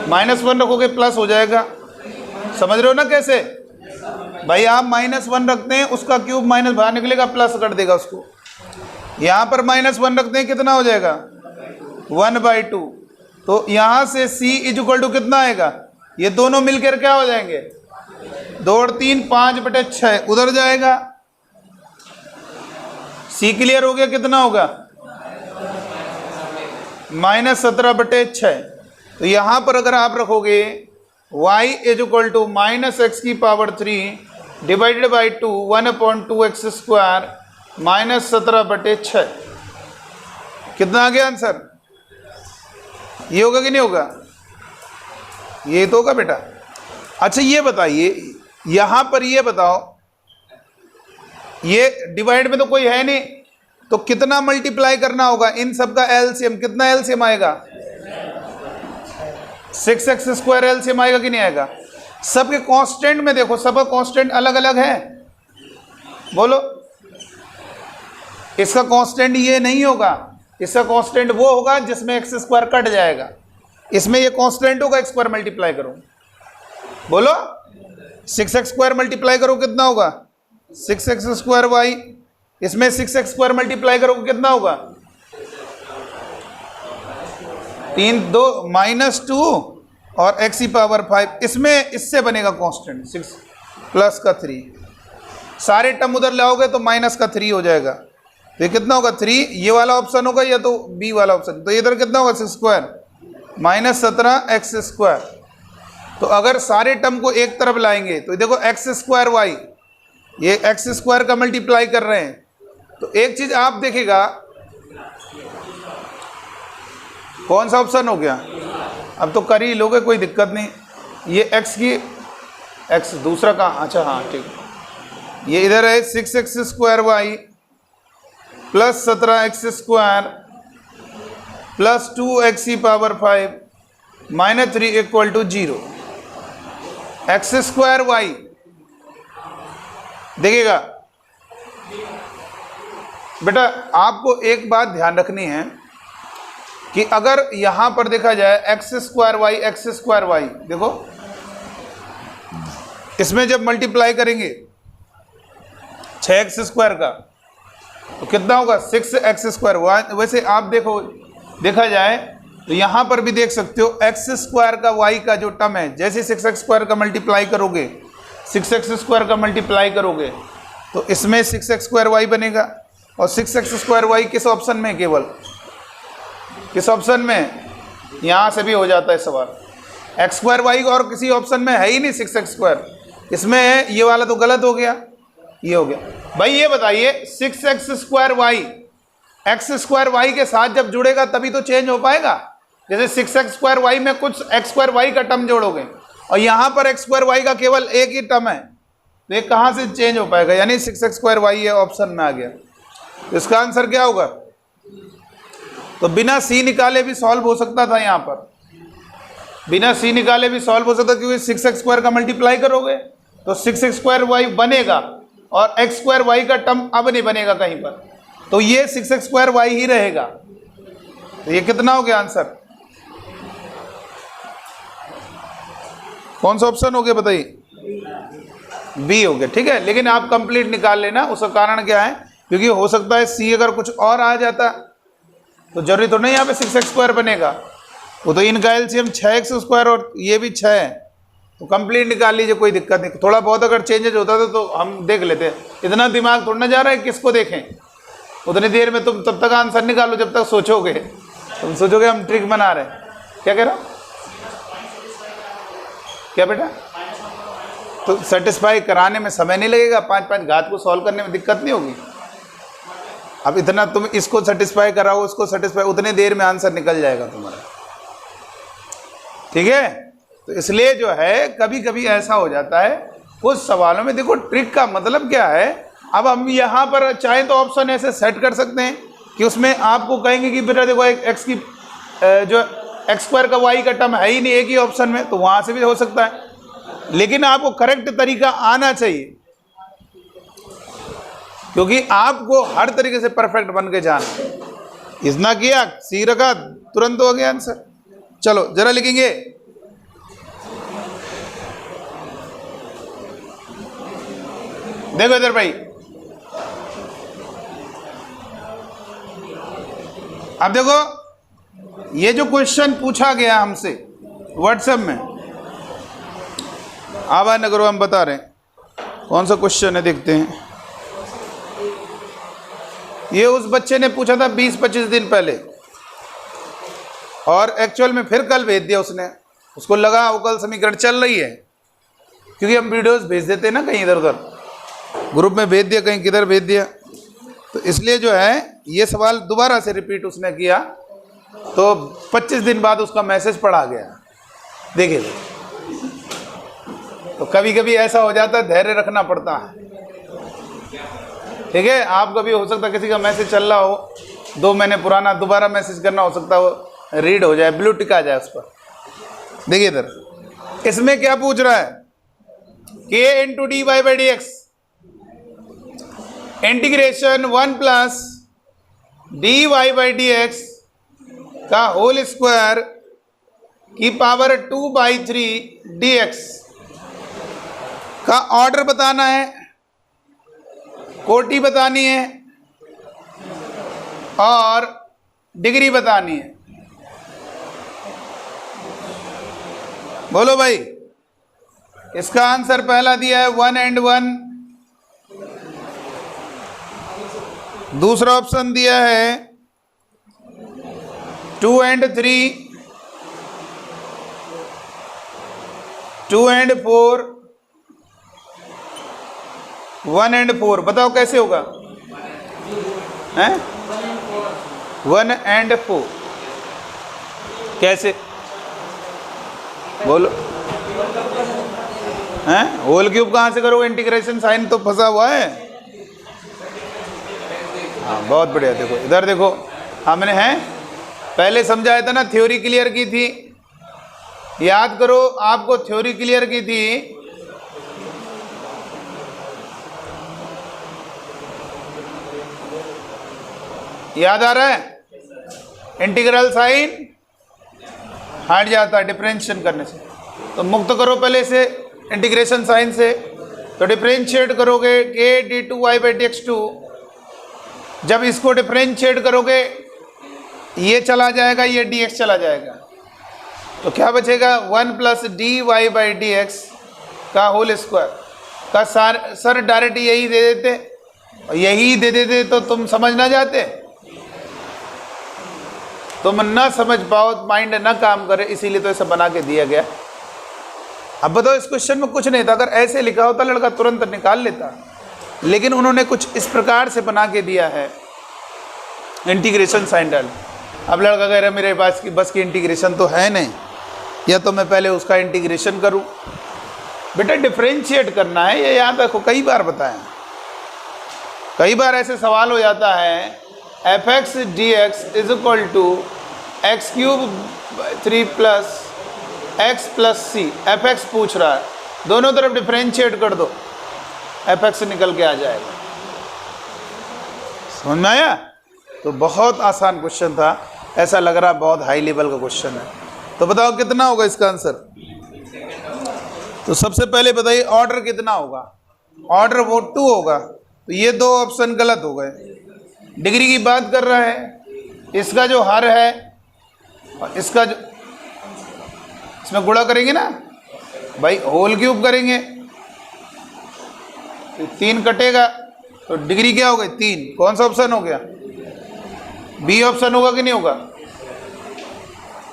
-1 रखोगे प्लस हो जाएगा। समझ रहे हो ना कैसे भाई, आप -1 रखते हैं उसका क्यूब माइनस बाहर निकलेगा, प्लस कर देगा उसको। यहां पर -1 रखते हैं, कितना हो जाएगा 1/2। तो यहां से c इक्वल टू कितना आएगा, ये दोनों मिलकर क्या हो जाएंगे 2 और 3 5/6 उधर जाएगा। c क्लियर हो गया, कितना होगा -17/6। तो यहां पर अगर आप रखोगे y इक्वल टू -x की power 3 divided by 2 1/2x square -17/6, कितना आ गया आंसर ये होगा कि नहीं होगा? ये तो होगा बेटा। अच्छा ये बताइए, यहां पर ये बताओ, ये डिवाइड में तो कोई है नहीं, तो कितना मल्टीप्लाई करना होगा इन सब का एलसीएम? कितना एलसीएम आएगा? 6x² एलसीएम आएगा कि नहीं आएगा? सबके कांस्टेंट में देखो, सबका कांस्टेंट अलग अलग है, बोलो। इसका कांस्टेंट ये नहीं होगा, इसका कांस्टेंट वो होगा जिसमें x² कट जाएगा। इसमें ये कांस्टेंट होगा, x² मल्टीप्लाई करो, बोलो। 6x² मल्टीप्लाई करो कितना होगा? 6x²y। इसमें 6x² मल्टीप्लाई करो कितना होगा? 3 2 -2 और x⁵ इसमें इससे बनेगा कांस्टेंट 6 प्लस का 3। सारे टर्म उधर लाओगे तो माइनस का 3 हो जाएगा, तो ये कितना होगा? 3। ये वाला ऑप्शन होगा या तो बी वाला ऑप्शन, तो इधर कितना होगा? 6² -17x²। तो अगर सारे टर्म को एक तरफ लाएंगे तो देखो x²y, ये x² का मल्टीप्लाई कर रहे हैं, तो एक चीज आप देखेगा, कौन सा ऑप्शन हो गया? अब तो कर ही लोगे, कोई दिक्कत नहीं। ये x की x दूसरा कहाँ? अच्छा हाँ ठीक, ये इधर है 6x² plus 17x² plus 2x⁵ -3 = 0। x²y देखिएगा बेटा, आपको एक बात ध्यान रखनी है कि अगर यहां पर देखा जाए x²y देखो, इसमें जब मल्टीप्लाई करेंगे 6x² का तो कितना होगा? 6x²। वैसे आप देखो, देखा जाए तो यहां पर भी देख सकते हो x² का y का जो टर्म है, जैसे 6x² का मल्टीप्लाई करोगे, 6x² का मल्टीप्लाई करोगे तो इसमें 6x²y बनेगा। और 6x²y किस ऑप्शन में? केवल किस ऑप्शन में? यहां से भी हो जाता है सवाल। x²y और किसी ऑप्शन में है ही नहीं 6x², इसमें है, ये वाला तो गलत हो गया, ये हो गया। भाई ये बताइए, 6x²y x²y के साथ जब जुड़ेगा तभी तो चेंज हो पाएगा। जैसे 6x²y में कुछ x²y का टर्म जोड़ोगे और यहां पर x²y का केवल एक ही टर्म है, तो ये कहां से चेंज हो पाएगा? यानी 6x²y ये ऑप्शन में आ गया। तो इसका आंसर क्या होगा? तो बिना c निकाले भी सॉल्व हो सकता था, यहां पर बिना c निकाले भी सॉल्व हो सकता, क्योंकि 6x² का मल्टीप्लाई करोगे तो 6x²y बनेगा और x²y का टर्म अब नहीं बनेगा कहीं पर, तो ये 6x²y ही रहेगा। तो ये कितना हो गया आंसर? कौन सा ऑप्शन हो गया बताइए? बी हो गया, ठीक है। लेकिन आप कंप्लीट निकाल लेना, उसका कारण क्या है? क्योंकि हो सकता है सी अगर कुछ और आ जाता तो जरूरी तो नहीं यहाँ पे 6x² बनेगा, वो तो इनका एलसीएम 6x² और ये भी 6 है, तो कंप्लीट निकाल लीजिए, कोई दिक्कत नहीं। थोड़ा बहुत अगर चेंजेज होता था तो हम देख लेते, इतना दिमाग थोड़ा ना जा रहा है किसको देखें। उतनी देर में तुम तब तक आंसर निकालो जब तक सोचोगे, तुम सोचोगे हम ट्रिक बना रहे हैं। क्या कह रहा? क्या बेटा? तो सेटिस्फाई कराने में समय नहीं लगेगा, 5 घात को सॉल्व करने में दिक्कत नहीं होगी। अब इतना तुम इसको सेटिस्फाई कराओ, उसको सेटिस्फाई, उतने देर में आंसर निकल जाएगा तुम्हारा, ठीक है। तो इसलिए जो है कभी कभी ऐसा हो जाता है कुछ सवालों में। देखो ट्रिक का मतलब क्या है, अब हम यहाँ पर चाहें तो ऑप्शन ऐसे सेट कर सकते हैं कि उसमें आपको कहेंगे कि बेटा देखो x की जो x² का y का टर्म है ही नहीं एक ही ऑप्शन में, तो वहाँ से भी हो सकता है। लेकिन आपको करेक्ट तरीका आना चाहिए, क्योंकि आपको हर तरीके से परफेक्ट बन के जाना। इतना किया, सी रखा, तुरंत हो गया आंसर। चलो जरा लिखेंगे, देखो इधर भाई, अब देखो ये जो क्वेश्चन पूछा गया हमसे व्हाट्सएप में, आवाज न करो, हम बता रहे हैं कौन सा क्वेश्चन है, देखते हैं। ये उस बच्चे ने पूछा था 20-25 दिन पहले, और एक्चुअल में फिर कल भेज दिया उसने। उसको लगा अवकल समीकरण चल रही है, क्योंकि हम वीडियोस भेज देते हैं ना, कहीं इधर उधर ग्रुप में भेज दिया, कहीं किधर भेज दिया, तो इसलिए जो है ये सवाल दोबारा से रिपीट उसने किया तो 25 दिन बाद उसका मैसेज पढ़ा गया। देखिए, तो कभी कभी ऐसा हो जाता है, धैर्य रखना पड़ता है। ठीक है, आप कभी हो सकता है किसी का मैसेज चल रहा हो 2 महीने पुराना, दोबारा मैसेज करना हो सकता है वो रीड हो जाए, ब्लू टिक आ जाए उस पर। देखिए इधर इसमें क्या पूछ रहा है, k into D Y by D X integration 1 plus D Y by D X का होल स्क्वायर की पावर 2/3 dx का ऑर्डर बताना है, कोटि बतानी है और डिग्री बतानी है। बोलो भाई, इसका आंसर पहला दिया है 1 and 1, दूसरा ऑप्शन दिया है 2 and 3, 2 and 4, 1 and 4। बताओ कैसे होगा? हैं? 1 and 4 कैसे? बोलो। हैं? होल क्यूब कहाँ से करोगे? इंटीग्रेशन साइन तो फंसा हुआ है। हाँ, बहुत बढ़िया। देखो इधर देखो, हमने हैं पहले समझाया था ना, थ्योरी क्लियर की थी, याद करो, आपको थ्योरी क्लियर की थी। याद आ रहा है? इंटीग्रल साइन हट जाता है डिफरेंशिएशन करने से। तो मुक्त करो पहले से इंटीग्रेशन साइन से, तो डिफरेंशिएट करोगे k d2y बाई dx2। जब इसको डिफरेंशिएट करोगे ये चला जाएगा, ये dx चला जाएगा, तो क्या बचेगा? 1 प्लस dy बाई dx का होल स्क्वायर का सर डायरेक्ट यही दे देते, और यही दे देते तो तुम समझ ना जाते, तुम ना समझ पाओ, माइंड ना काम करे, इसीलिए तो ऐसा बना के दिया गया। अब बताओ, इस क्वेश्चन में कुछ नहीं था, अगर ऐसे लिखा होता लड़का तुरंत निकाल लेता, लेकिन उन्होंने कुछ इस प्रकार से बना के दिया है, इंटीग्रेशन साइन डाल। अब लड़का कह रहा है मेरे पास की बस की इंटीग्रेशन तो है नहीं, या तो मैं पहले उसका इंटीग्रेशन करूं। बेटा डिफरेंशिएट करना है, ये याद रखो, कई बार बताया। कई बार ऐसे सवाल हो जाता है, F X D x is equal to X cube 3 plus X plus C. F X पूछ रहा है, दोनों तरफ डिफरेंशिएट कर दो, एफ एक्स निकल के आ जाएगा। समझ में आया? तो बहुत आसान क्वेश्चन था, ऐसा लग रहा बहुत हाई लेवल का क्वेश्चन है। तो बताओ कितना होगा इसका आंसर? तो सबसे पहले बताइए ऑर्डर कितना होगा? ऑर्डर वो 2 होगा, तो ये 2 ऑप्शन गलत हो गए। डिग्री की बात कर रहा है, इसका जो हर है और इसका जो, इसमें गुणा करेंगे ना भाई, होल क्यूब करेंगे, तो 3 कटेगा, तो डिग्री क्या हो गई? 3। कौन सा ऑप्शन हो गया? बी ऑप्शन होगा कि नहीं होगा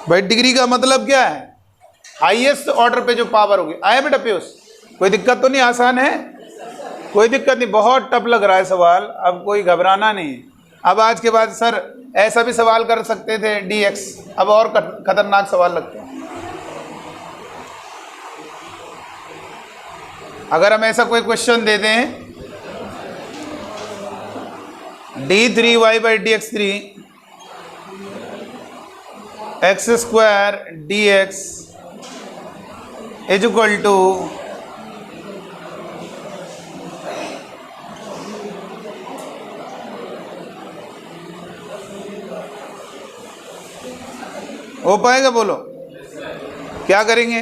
भाई? डिग्री का मतलब क्या है? हाईएस्ट ऑर्डर पे जो पावर होगी। आया बेटा पीयूष? कोई दिक्कत तो नहीं? आसान है, कोई दिक्कत नहीं। बहुत टफ लग रहा है सवाल, अब कोई घबराना नहीं। अब आज के बाद सर ऐसा भी सवाल कर सकते थे dx, अब और खतरनाक सवाल लगते हैं। अगर हम ऐसा कोई क्वेश्चन दे दें, d3y बाई dx3 X square dx is equal to हो पाएगा? बोलो क्या करेंगे?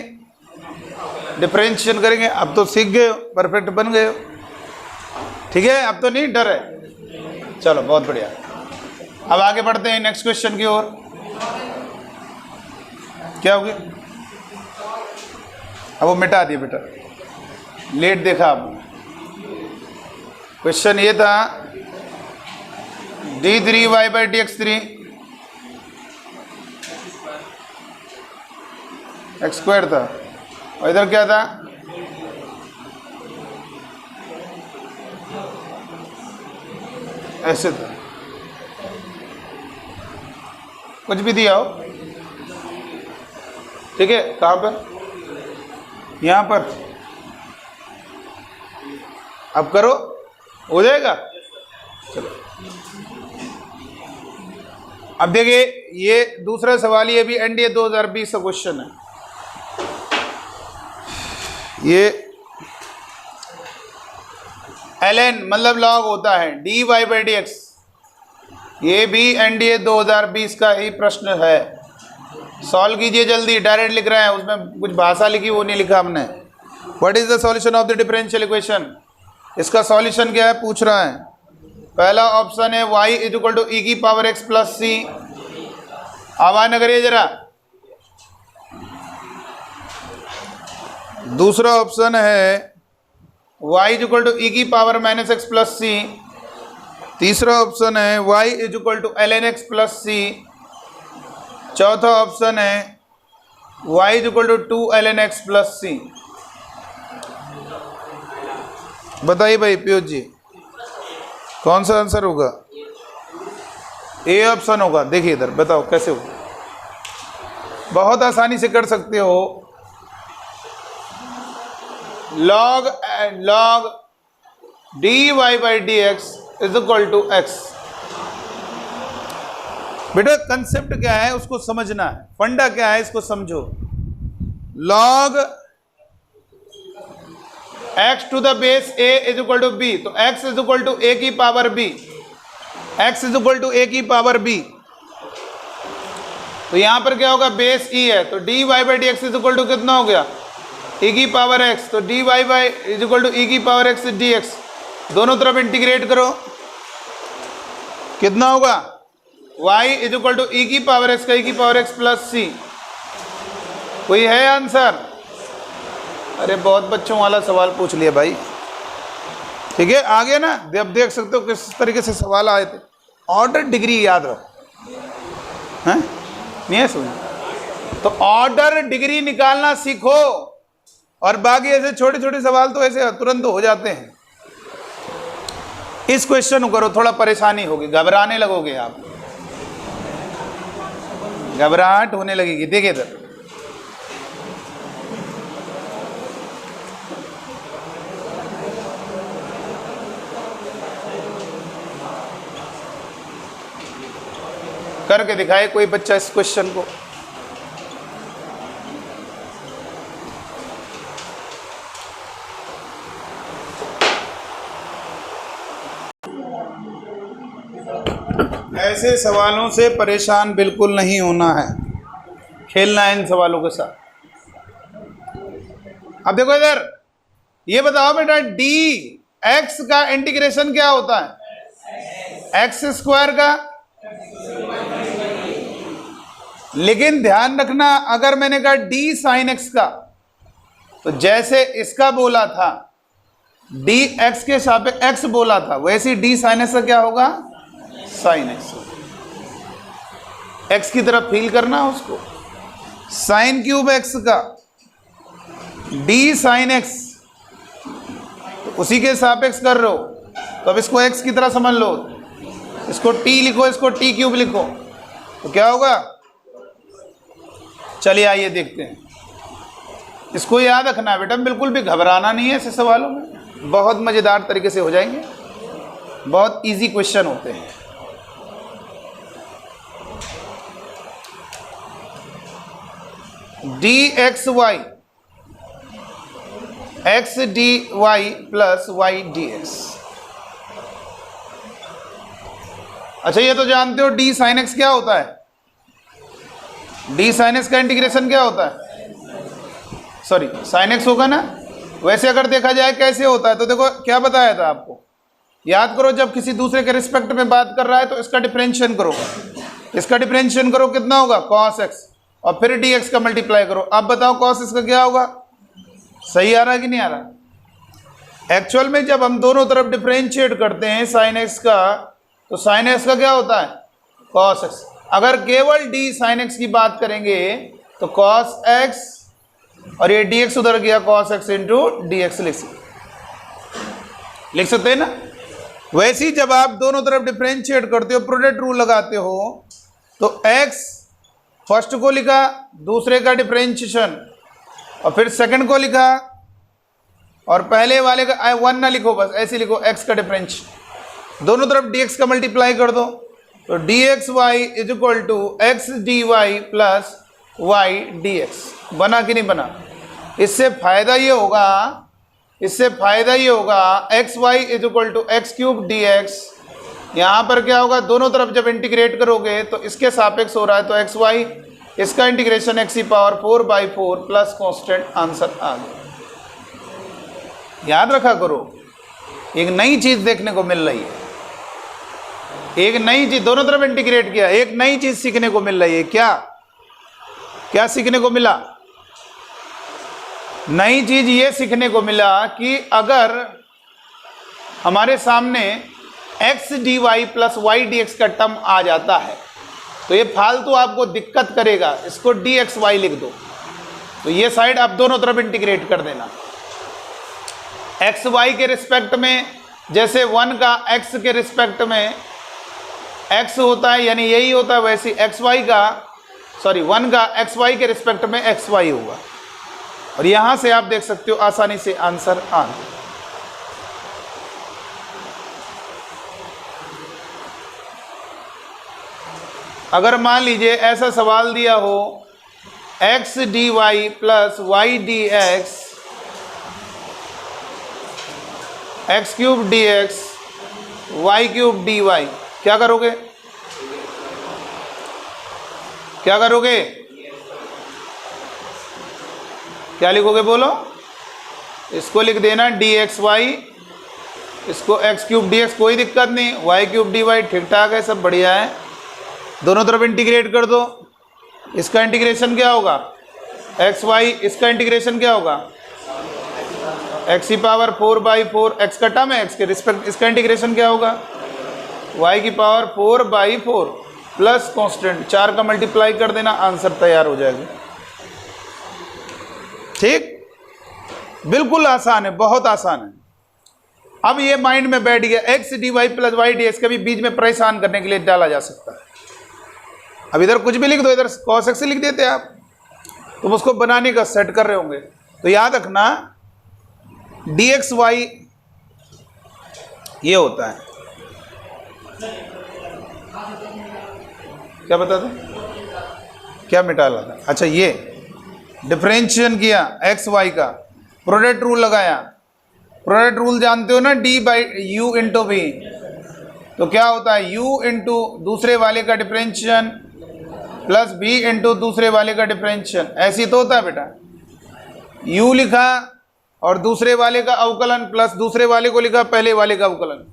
डिफरेंशिएशन करेंगे। अब तो सीख गए हो, परफेक्ट बन गए हो, ठीक है? अब तो नहीं डर है। चलो बहुत बढ़िया। अब आगे बढ़ते हैं नेक्स्ट क्वेश्चन की ओर। क्या हो गया? अब वो मिटा दिए बेटा, लेट देखा आपने। क्वेश्चन ये था d3y बाई dx3 एक्स स्क्वायर था, और इधर क्या था? ऐसे था। कुछ भी दिया हो, ठीक है। कहाँ पर? यहाँ पर। अब करो, हो जाएगा। चलो अब देखिए, ये दूसरा सवाल, ये भी एनडीए 2020 का क्वेश्चन है। ये ln मतलब लॉग होता है dy बाई dx। ये भी एनडीए 2020 का ही प्रश्न है। सॉल्व कीजिए जल्दी, डायरेक्ट लिख रहे हैं, उसमें कुछ भाषा लिखी वो नहीं लिखा हमने। What is the solution of the differential equation? इसका सॉल्यूशन क्या है पूछ रहा है। पहला ऑप्शन है y is equal to e की पावर x प्लस सी। आवाज न करिए जरा। दूसरा ऑप्शन है y is equal to e की power minus x plus C. तीसरा ऑप्शन है y is equal to ln x plus C. चौथा ऑप्शन है y is equal to 2 ln x plus C. बताइए भाई पीयूष जी, कौन सा आंसर होगा? ए ऑप्शन होगा। देखिए इधर, बताओ कैसे होगा। बहुत आसानी से कर सकते हो। log dy by dx is equal to x। बेटा कंसेप्ट क्या है उसको समझना है, फंडा क्या है इसको समझो। log x to the base a is equal to b, तो x is equal to a की power b, x is equal to a की पावर b। तो यहां पर क्या होगा, बेस e है, तो dy by dx is equal to कितना हो गया, e की पावर x। तो dy by is equal to e की पावर x dx। दोनों तरफ इंटीग्रेट करो, कितना होगा, y is equal to e की पावर x का e की पावर x प्लस c। कोई है आंसर? अरे बहुत बच्चों वाला सवाल पूछ लिया भाई, ठीक है। आगे ना अब देख सकते हो किस तरीके से सवाल आए थे। ऑर्डर डिग्री याद रखो, हैं? नहीं है सुन, तो ऑर्डर डिग्री निकालना सीखो, और बाकी ऐसे छोटे छोटे सवाल तो ऐसे तुरंत हो जाते हैं। इस क्वेश्चन को करो, थोड़ा परेशानी होगी, घबराने लगोगे आप, घबराहट होने लगेगी। देखिए इधर, करके दिखाए कोई बच्चा इस क्वेश्चन को। ऐसे सवालों से परेशान बिल्कुल नहीं होना है, खेलना है इन सवालों के साथ। अब देखो इधर, ये बताओ बेटा डी एक्स का इंटीग्रेशन क्या होता है, एक्स स्क्वायर का। लेकिन ध्यान रखना, अगर मैंने कहा डी साइन एक्स का, तो जैसे इसका बोला था डी एक्स के सापेक्ष एक्स बोला था, वैसे डी साइन एक्स का क्या होगा, साइन एक्स। एक्स की तरफ फील करना उसको। साइन क्यूब एक्स का डी साइन एक्स, तो उसी के सापेक्ष कर रहे हो, तो अब इसको एक्स की तरह समझ लो, इसको टी लिखो, इसको टी क्यूब लिखो, तो क्या होगा। चलिए आइए देखते हैं। इसको याद रखना है बेटा, बिल्कुल भी घबराना नहीं है ऐसे सवालों में, बहुत मज़ेदार तरीके से हो जाएंगे, बहुत इजी क्वेश्चन होते हैं। D x Y, x D Y plus Y D X. अच्छा ये तो जानते हो डी साइन एक्स क्या होता है, डी साइन एक्स का इंटीग्रेशन क्या होता है, सॉरी साइन एक्स होगा ना। वैसे अगर देखा जाए कैसे होता है, तो देखो क्या बताया था आपको, याद करो, जब किसी दूसरे के रिस्पेक्ट में बात कर रहा है तो इसका डिफरेंशिएशन करो, इसका डिफरेंशिएशन करो, कितना होगा कॉस एक्स, और फिर डी एक्स का मल्टीप्लाई करो। अब बताओ कॉस एक्स का क्या होगा, सही आ रहा है कि नहीं आ रहा। एक्चुअल में जब हम दोनों तरफ डिफरेंशिएट करते हैं साइन एक्स का, तो साइन एक्स का क्या होता है, कॉस एक्स। अगर केवल डी साइन एक्स की बात करेंगे तो कॉस एक्स, और ये डी एक्स उधर गया, cos x into D x लिख सकते हैं ना। वैसे ही जब आप दोनों तरफ डिफरेंशिएट करते हो, प्रोडक्ट रूल लगाते हो, तो x फर्स्ट को लिखा, दूसरे का डिफरेंशिएशन, और फिर सेकंड को लिखा, और पहले वाले का 1 ना लिखो, बस ऐसे लिखो x का डिफरेंशिएशन, दोनों तरफ dx का मल्टीप्लाई कर दो, तो dxy is equal to X D Y plus Y D X. बना कि नहीं बना? इससे फायदा ये होगा X Y is equal to X cube D X. यहाँ पर क्या होगा, दोनों तरफ जब इंटीग्रेट करोगे तो इसके सापेक्ष हो रहा है, तो एक्स वाई, इसका इंटीग्रेशन एक्स की पावर 4/4 प्लस कांस्टेंट, आंसर आ गया। याद रखा करो, एक नई चीज देखने को मिल रही है, एक नई चीज, दोनों तरफ इंटीग्रेट किया, एक नई चीज सीखने को मिल रही है। क्या सीखने को मिला? नई चीज ये सीखने को मिला कि अगर हमारे सामने X D Y plus Y D X का टर्म आ जाता है तो ये फालतू आपको दिक्कत करेगा, इसको डी एक्स वाई लिख दो, तो ये साइड आप दोनों तरफ इंटीग्रेट कर देना। एक्स वाई के रिस्पेक्ट में, जैसे 1 का एक्स के रिस्पेक्ट में एक्स होता है, यानी यही होता है, वैसे एक्स वाई का, सॉरी 1 का एक्स वाई के रिस्पेक्ट में एक्स वाई होगा। और यहां से आप देख सकते हो आसानी से आंसर आ गया। अगर मान लीजिए ऐसा सवाल दिया हो, X D Y plus Y D x, X cube D x, Y cube D Y, क्या करोगे? क्या करोगे? क्या लिखोगे बोलो? इसको लिख देना डी एक्स वाई, इसको एक्स क्यूब डी एक्स, कोई दिक्कत नहीं, वाई क्यूब डी वाई ठीक ठाक है, सब बढ़िया है। दोनों तरफ इंटीग्रेट कर दो, इसका इंटीग्रेशन क्या होगा? एक्स वाई, इसका इंटीग्रेशन क्या होगा? एक्स की पावर 4/4, एक्स का टर्म है, एक्स के रिस्पेक्ट, इसका इंटीग्रेशन क्या होगा? वाई की पावर 4/4 प्लस कांस्टेंट, 4 का मल्टीप्लाई कर देना, आंसर तैयार हो जाएगा। ठीक, बिल्कुल आसान है, बहुत आसान है। अब ये माइंड में बैठ गया, X D Y plus Y D X कभी बीच में परेशान करने के लिए डाला जा सकता है। अब इधर कुछ भी लिख दो, इधर कॉस एक्स लिख देते आप, तुम उसको बनाने का सेट कर रहे होंगे। तो याद रखना डी एक्स वाई ये होता है, क्या बता दो, क्या मिटा ला था? अच्छा, ये डिफरेंशिएशन किया एक्स वाई का, प्रोडक्ट रूल लगाया। प्रोडक्ट रूल जानते हो ना, D by U into B, तो क्या होता है? यू इंटू दूसरे वाले का डिफरेंशिएशन प्लस बी इंटू दूसरे वाले का डिफरेंशिएशन, ऐसी तो होता है बेटा। यू लिखा और दूसरे वाले का अवकलन प्लस दूसरे वाले को लिखा पहले वाले का अवकलन।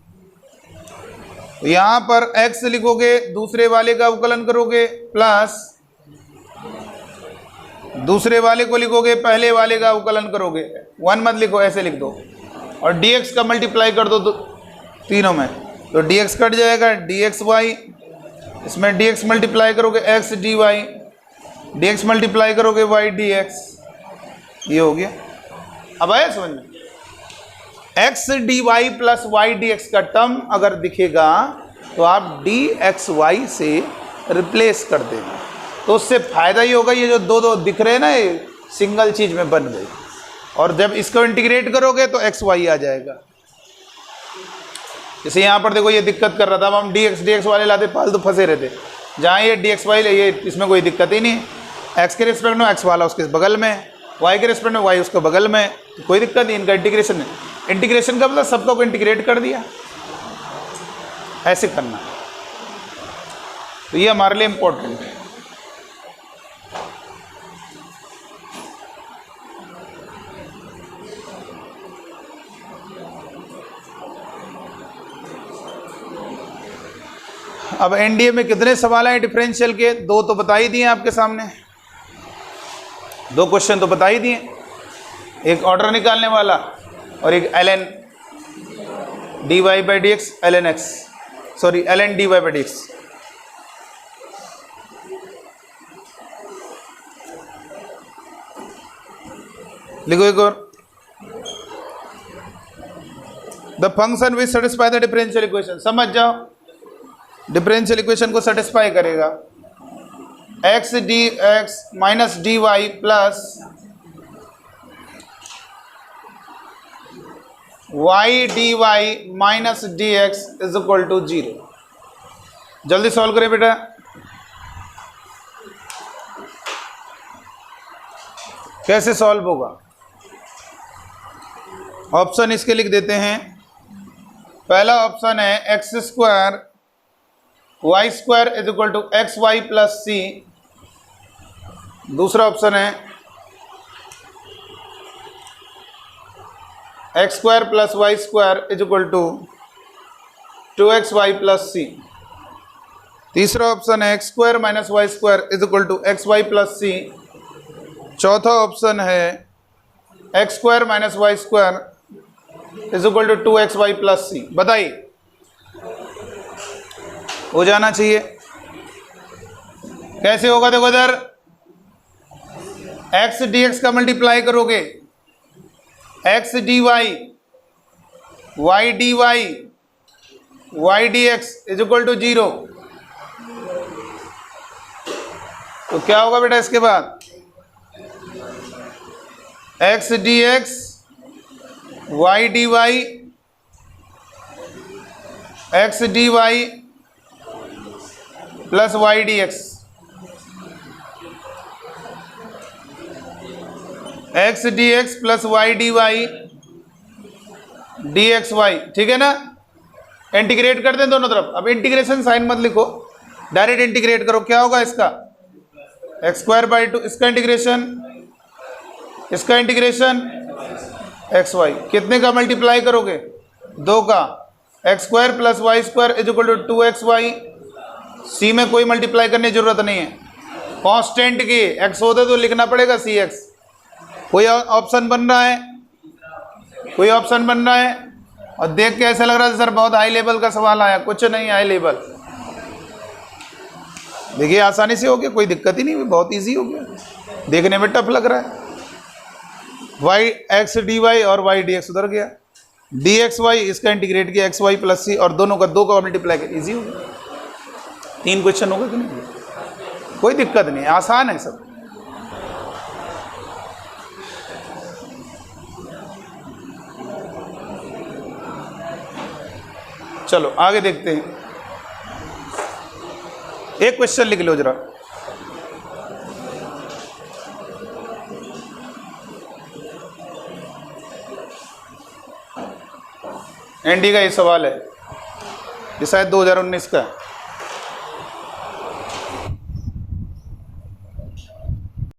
तो यहाँ पर x लिखोगे, दूसरे वाले का अवकलन करोगे, प्लस दूसरे वाले को लिखोगे, पहले वाले का अवकलन करोगे। 1 मत लिखो, ऐसे लिख दो, और dx का मल्टीप्लाई कर दो तीनों में, तो dx कट जाएगा, dxy, इसमें dx मल्टीप्लाई करोगे x dy, dx मल्टीप्लाई करोगे y dx, ये हो गया। अब आया समझ में? X D Y plus Y D X का टर्म अगर दिखेगा तो आप डी एक्स वाई से रिप्लेस कर देना, तो उससे फायदा ये होगा, ये जो दो दिख रहे हैं ना, ये सिंगल चीज में बन गई। और जब इसको इंटीग्रेट करोगे तो एक्स वाई आ जाएगा। जैसे यहाँ पर देखो, ये दिक्कत कर रहा था, अब हम डी एक्स वाले लाते, फालतू फंसे रहते। जहाँ ये डी एक्स वाई, ये इसमें कोई दिक्कत ही नहीं, एक्स के रिस्पेक्ट में एक्स वाला उसके बगल में, वाई के रिस्पेक्ट में वाई उसके बगल में, तो कोई दिक्कत नहीं। इनका इंटीग्रेशन है, इंटीग्रेशन का मतलब सबका को इंटीग्रेट कर दिया, ऐसे करना। तो ये हमारे लिए इंपॉर्टेंट है। अब एनडीए में कितने सवाल हैं डिफरेंशियल के? 2 तो बता ही दिए आपके सामने, 2 क्वेश्चन तो बता ही दिए, एक ऑर्डर निकालने वाला और एक ln dy by D x, ln x, sorry ln dy by D x. लिखो एक और, the function which satisfy the differential equation. समझ जाओ, डिफरेंशियल इक्वेशन को सेटिस्फाई करेगा। X D x minus d Y plus Y d y minus d x is equal to 0। जल्दी solve करें बेटा। कैसे सॉल्व होगा? ऑप्शन इसके लिख देते हैं। पहला ऑप्शन है x square y square is equal to x y plus C. दूसरा ऑप्शन है x square plus Y square is equal to 2एक्स वाई प्लस सी। तीसरा ऑप्शन है x square minus y square is equal to x y plus C. चौथा option है x square minus y square is equal to 2एक्स y plus C. बताइए, हो जाना चाहिए। कैसे होगा? देखो इधर एक्स डी एक्स का मल्टीप्लाई करोगे, x D y y d y y D x is equal to 0। तो क्या होगा बेटा इसके बाद? X D x y d y x D Y plus Y D x, x D x plus Y d y D x y. ठीक है ना? Integrate कर दें दोनों तरफ। अब इंटीग्रेशन साइन मत लिखो, डायरेक्ट इंटीग्रेट करो। क्या होगा इसका? एक्स स्क्वायर बाई 2, इसका इंटीग्रेशन, इसका इंटीग्रेशन एक्स वाई। कितने का मल्टीप्लाई करोगे? 2 का। X square plus Y square is equal to 2एक्स वाई। सी में कोई मल्टीप्लाई करने की जरूरत नहीं है, कांस्टेंट की एक्स होते तो लिखना पड़ेगा सी एक्स। कोई ऑप्शन बन रहा है? कोई ऑप्शन बन रहा है? और देख के ऐसा लग रहा है सर बहुत हाई लेवल का सवाल आया। कुछ नहीं हाई लेवल, देखिए आसानी से हो गया, कोई दिक्कत ही नहीं हुई, बहुत इजी हो गया। देखने में टफ लग रहा है। वाई एक्स डी वाई और वाई डी एक्स उधर गया, डी एक्स वाई इसका इंटीग्रेट किया एक्स वाई प्लस सी, और दोनों का 2 का मल्टीप्लाई किया, ईजी हो गया। 3 क्वेश्चन हो गए कि नहीं? कोई दिक्कत नहीं, आसान है सब। चलो आगे देखते हैं। एक क्वेश्चन लिख लो जरा। एनडी का ये सवाल है, ये शायद 2019 का है।